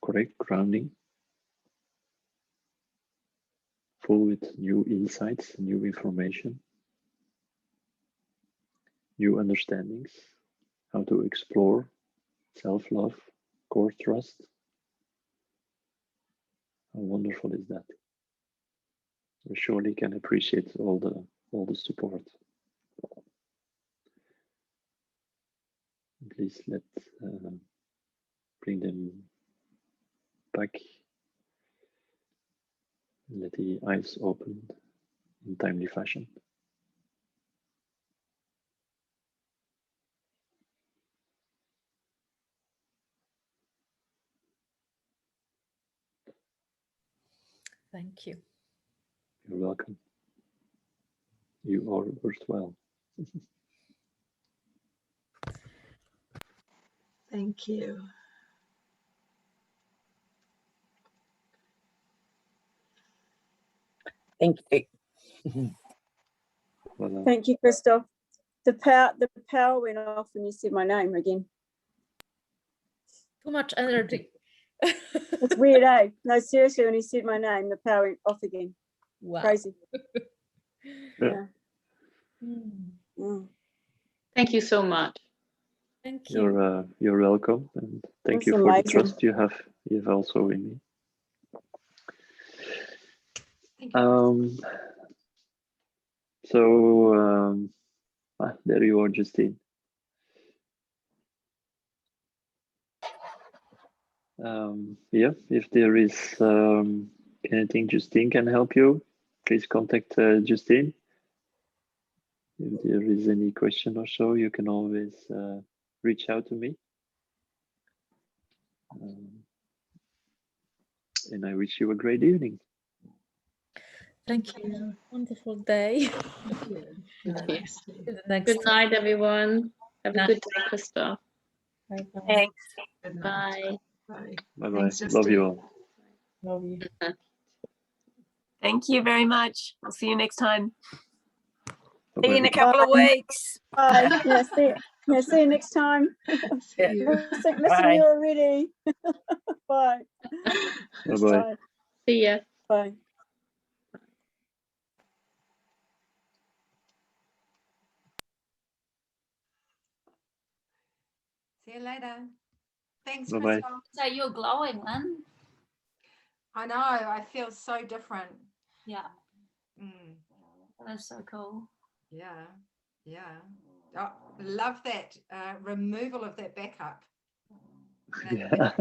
Correct grounding. Full with new insights, new information, new understandings, how to explore self-love, core trust. How wonderful is that? We surely can appreciate all the support. Please let's bring them back. Let the eyes open in timely fashion. Thank you. You're welcome. You are worthwhile. Thank you. Thank you. Well, Thank you, Christophe. The power went off when you said my name again. Too much energy. It's weird, eh? No, seriously, when he said my name, the power went off again. Wow. Crazy. yeah. Thank you so much. Thank you. You're welcome, and thank That's you for amazing. the trust you have also in me. Thank you. There you are, Justine. Yeah, if there is anything Justine can help you, please contact Justine. If there is any question or so, you can always reach out to me. And I wish you a great evening. Thank you. Wonderful day. Thank you. Thank you. Nicely. Till the next Good night, everyone. Have a good day, Christophe. Bye-bye. Thanks. Good night. Bye. Bye. Bye-bye. Thanks, Love you Justine. all. Love you. Thank you very much. I'll see you next time. See you in Bye-bye. a couple of weeks. Bye. Yeah, see you next time. See you. Missing Bye. you already. Bye. Bye-bye. Bye. See ya. Bye. See you later. Thanks, Bye-bye. Christophe. So you're glowing, Lynn. I know, I feel so different. Yeah, Mm, that is so cool. yeah, yeah. Oh, love that removal of that backup. You know, Yeah.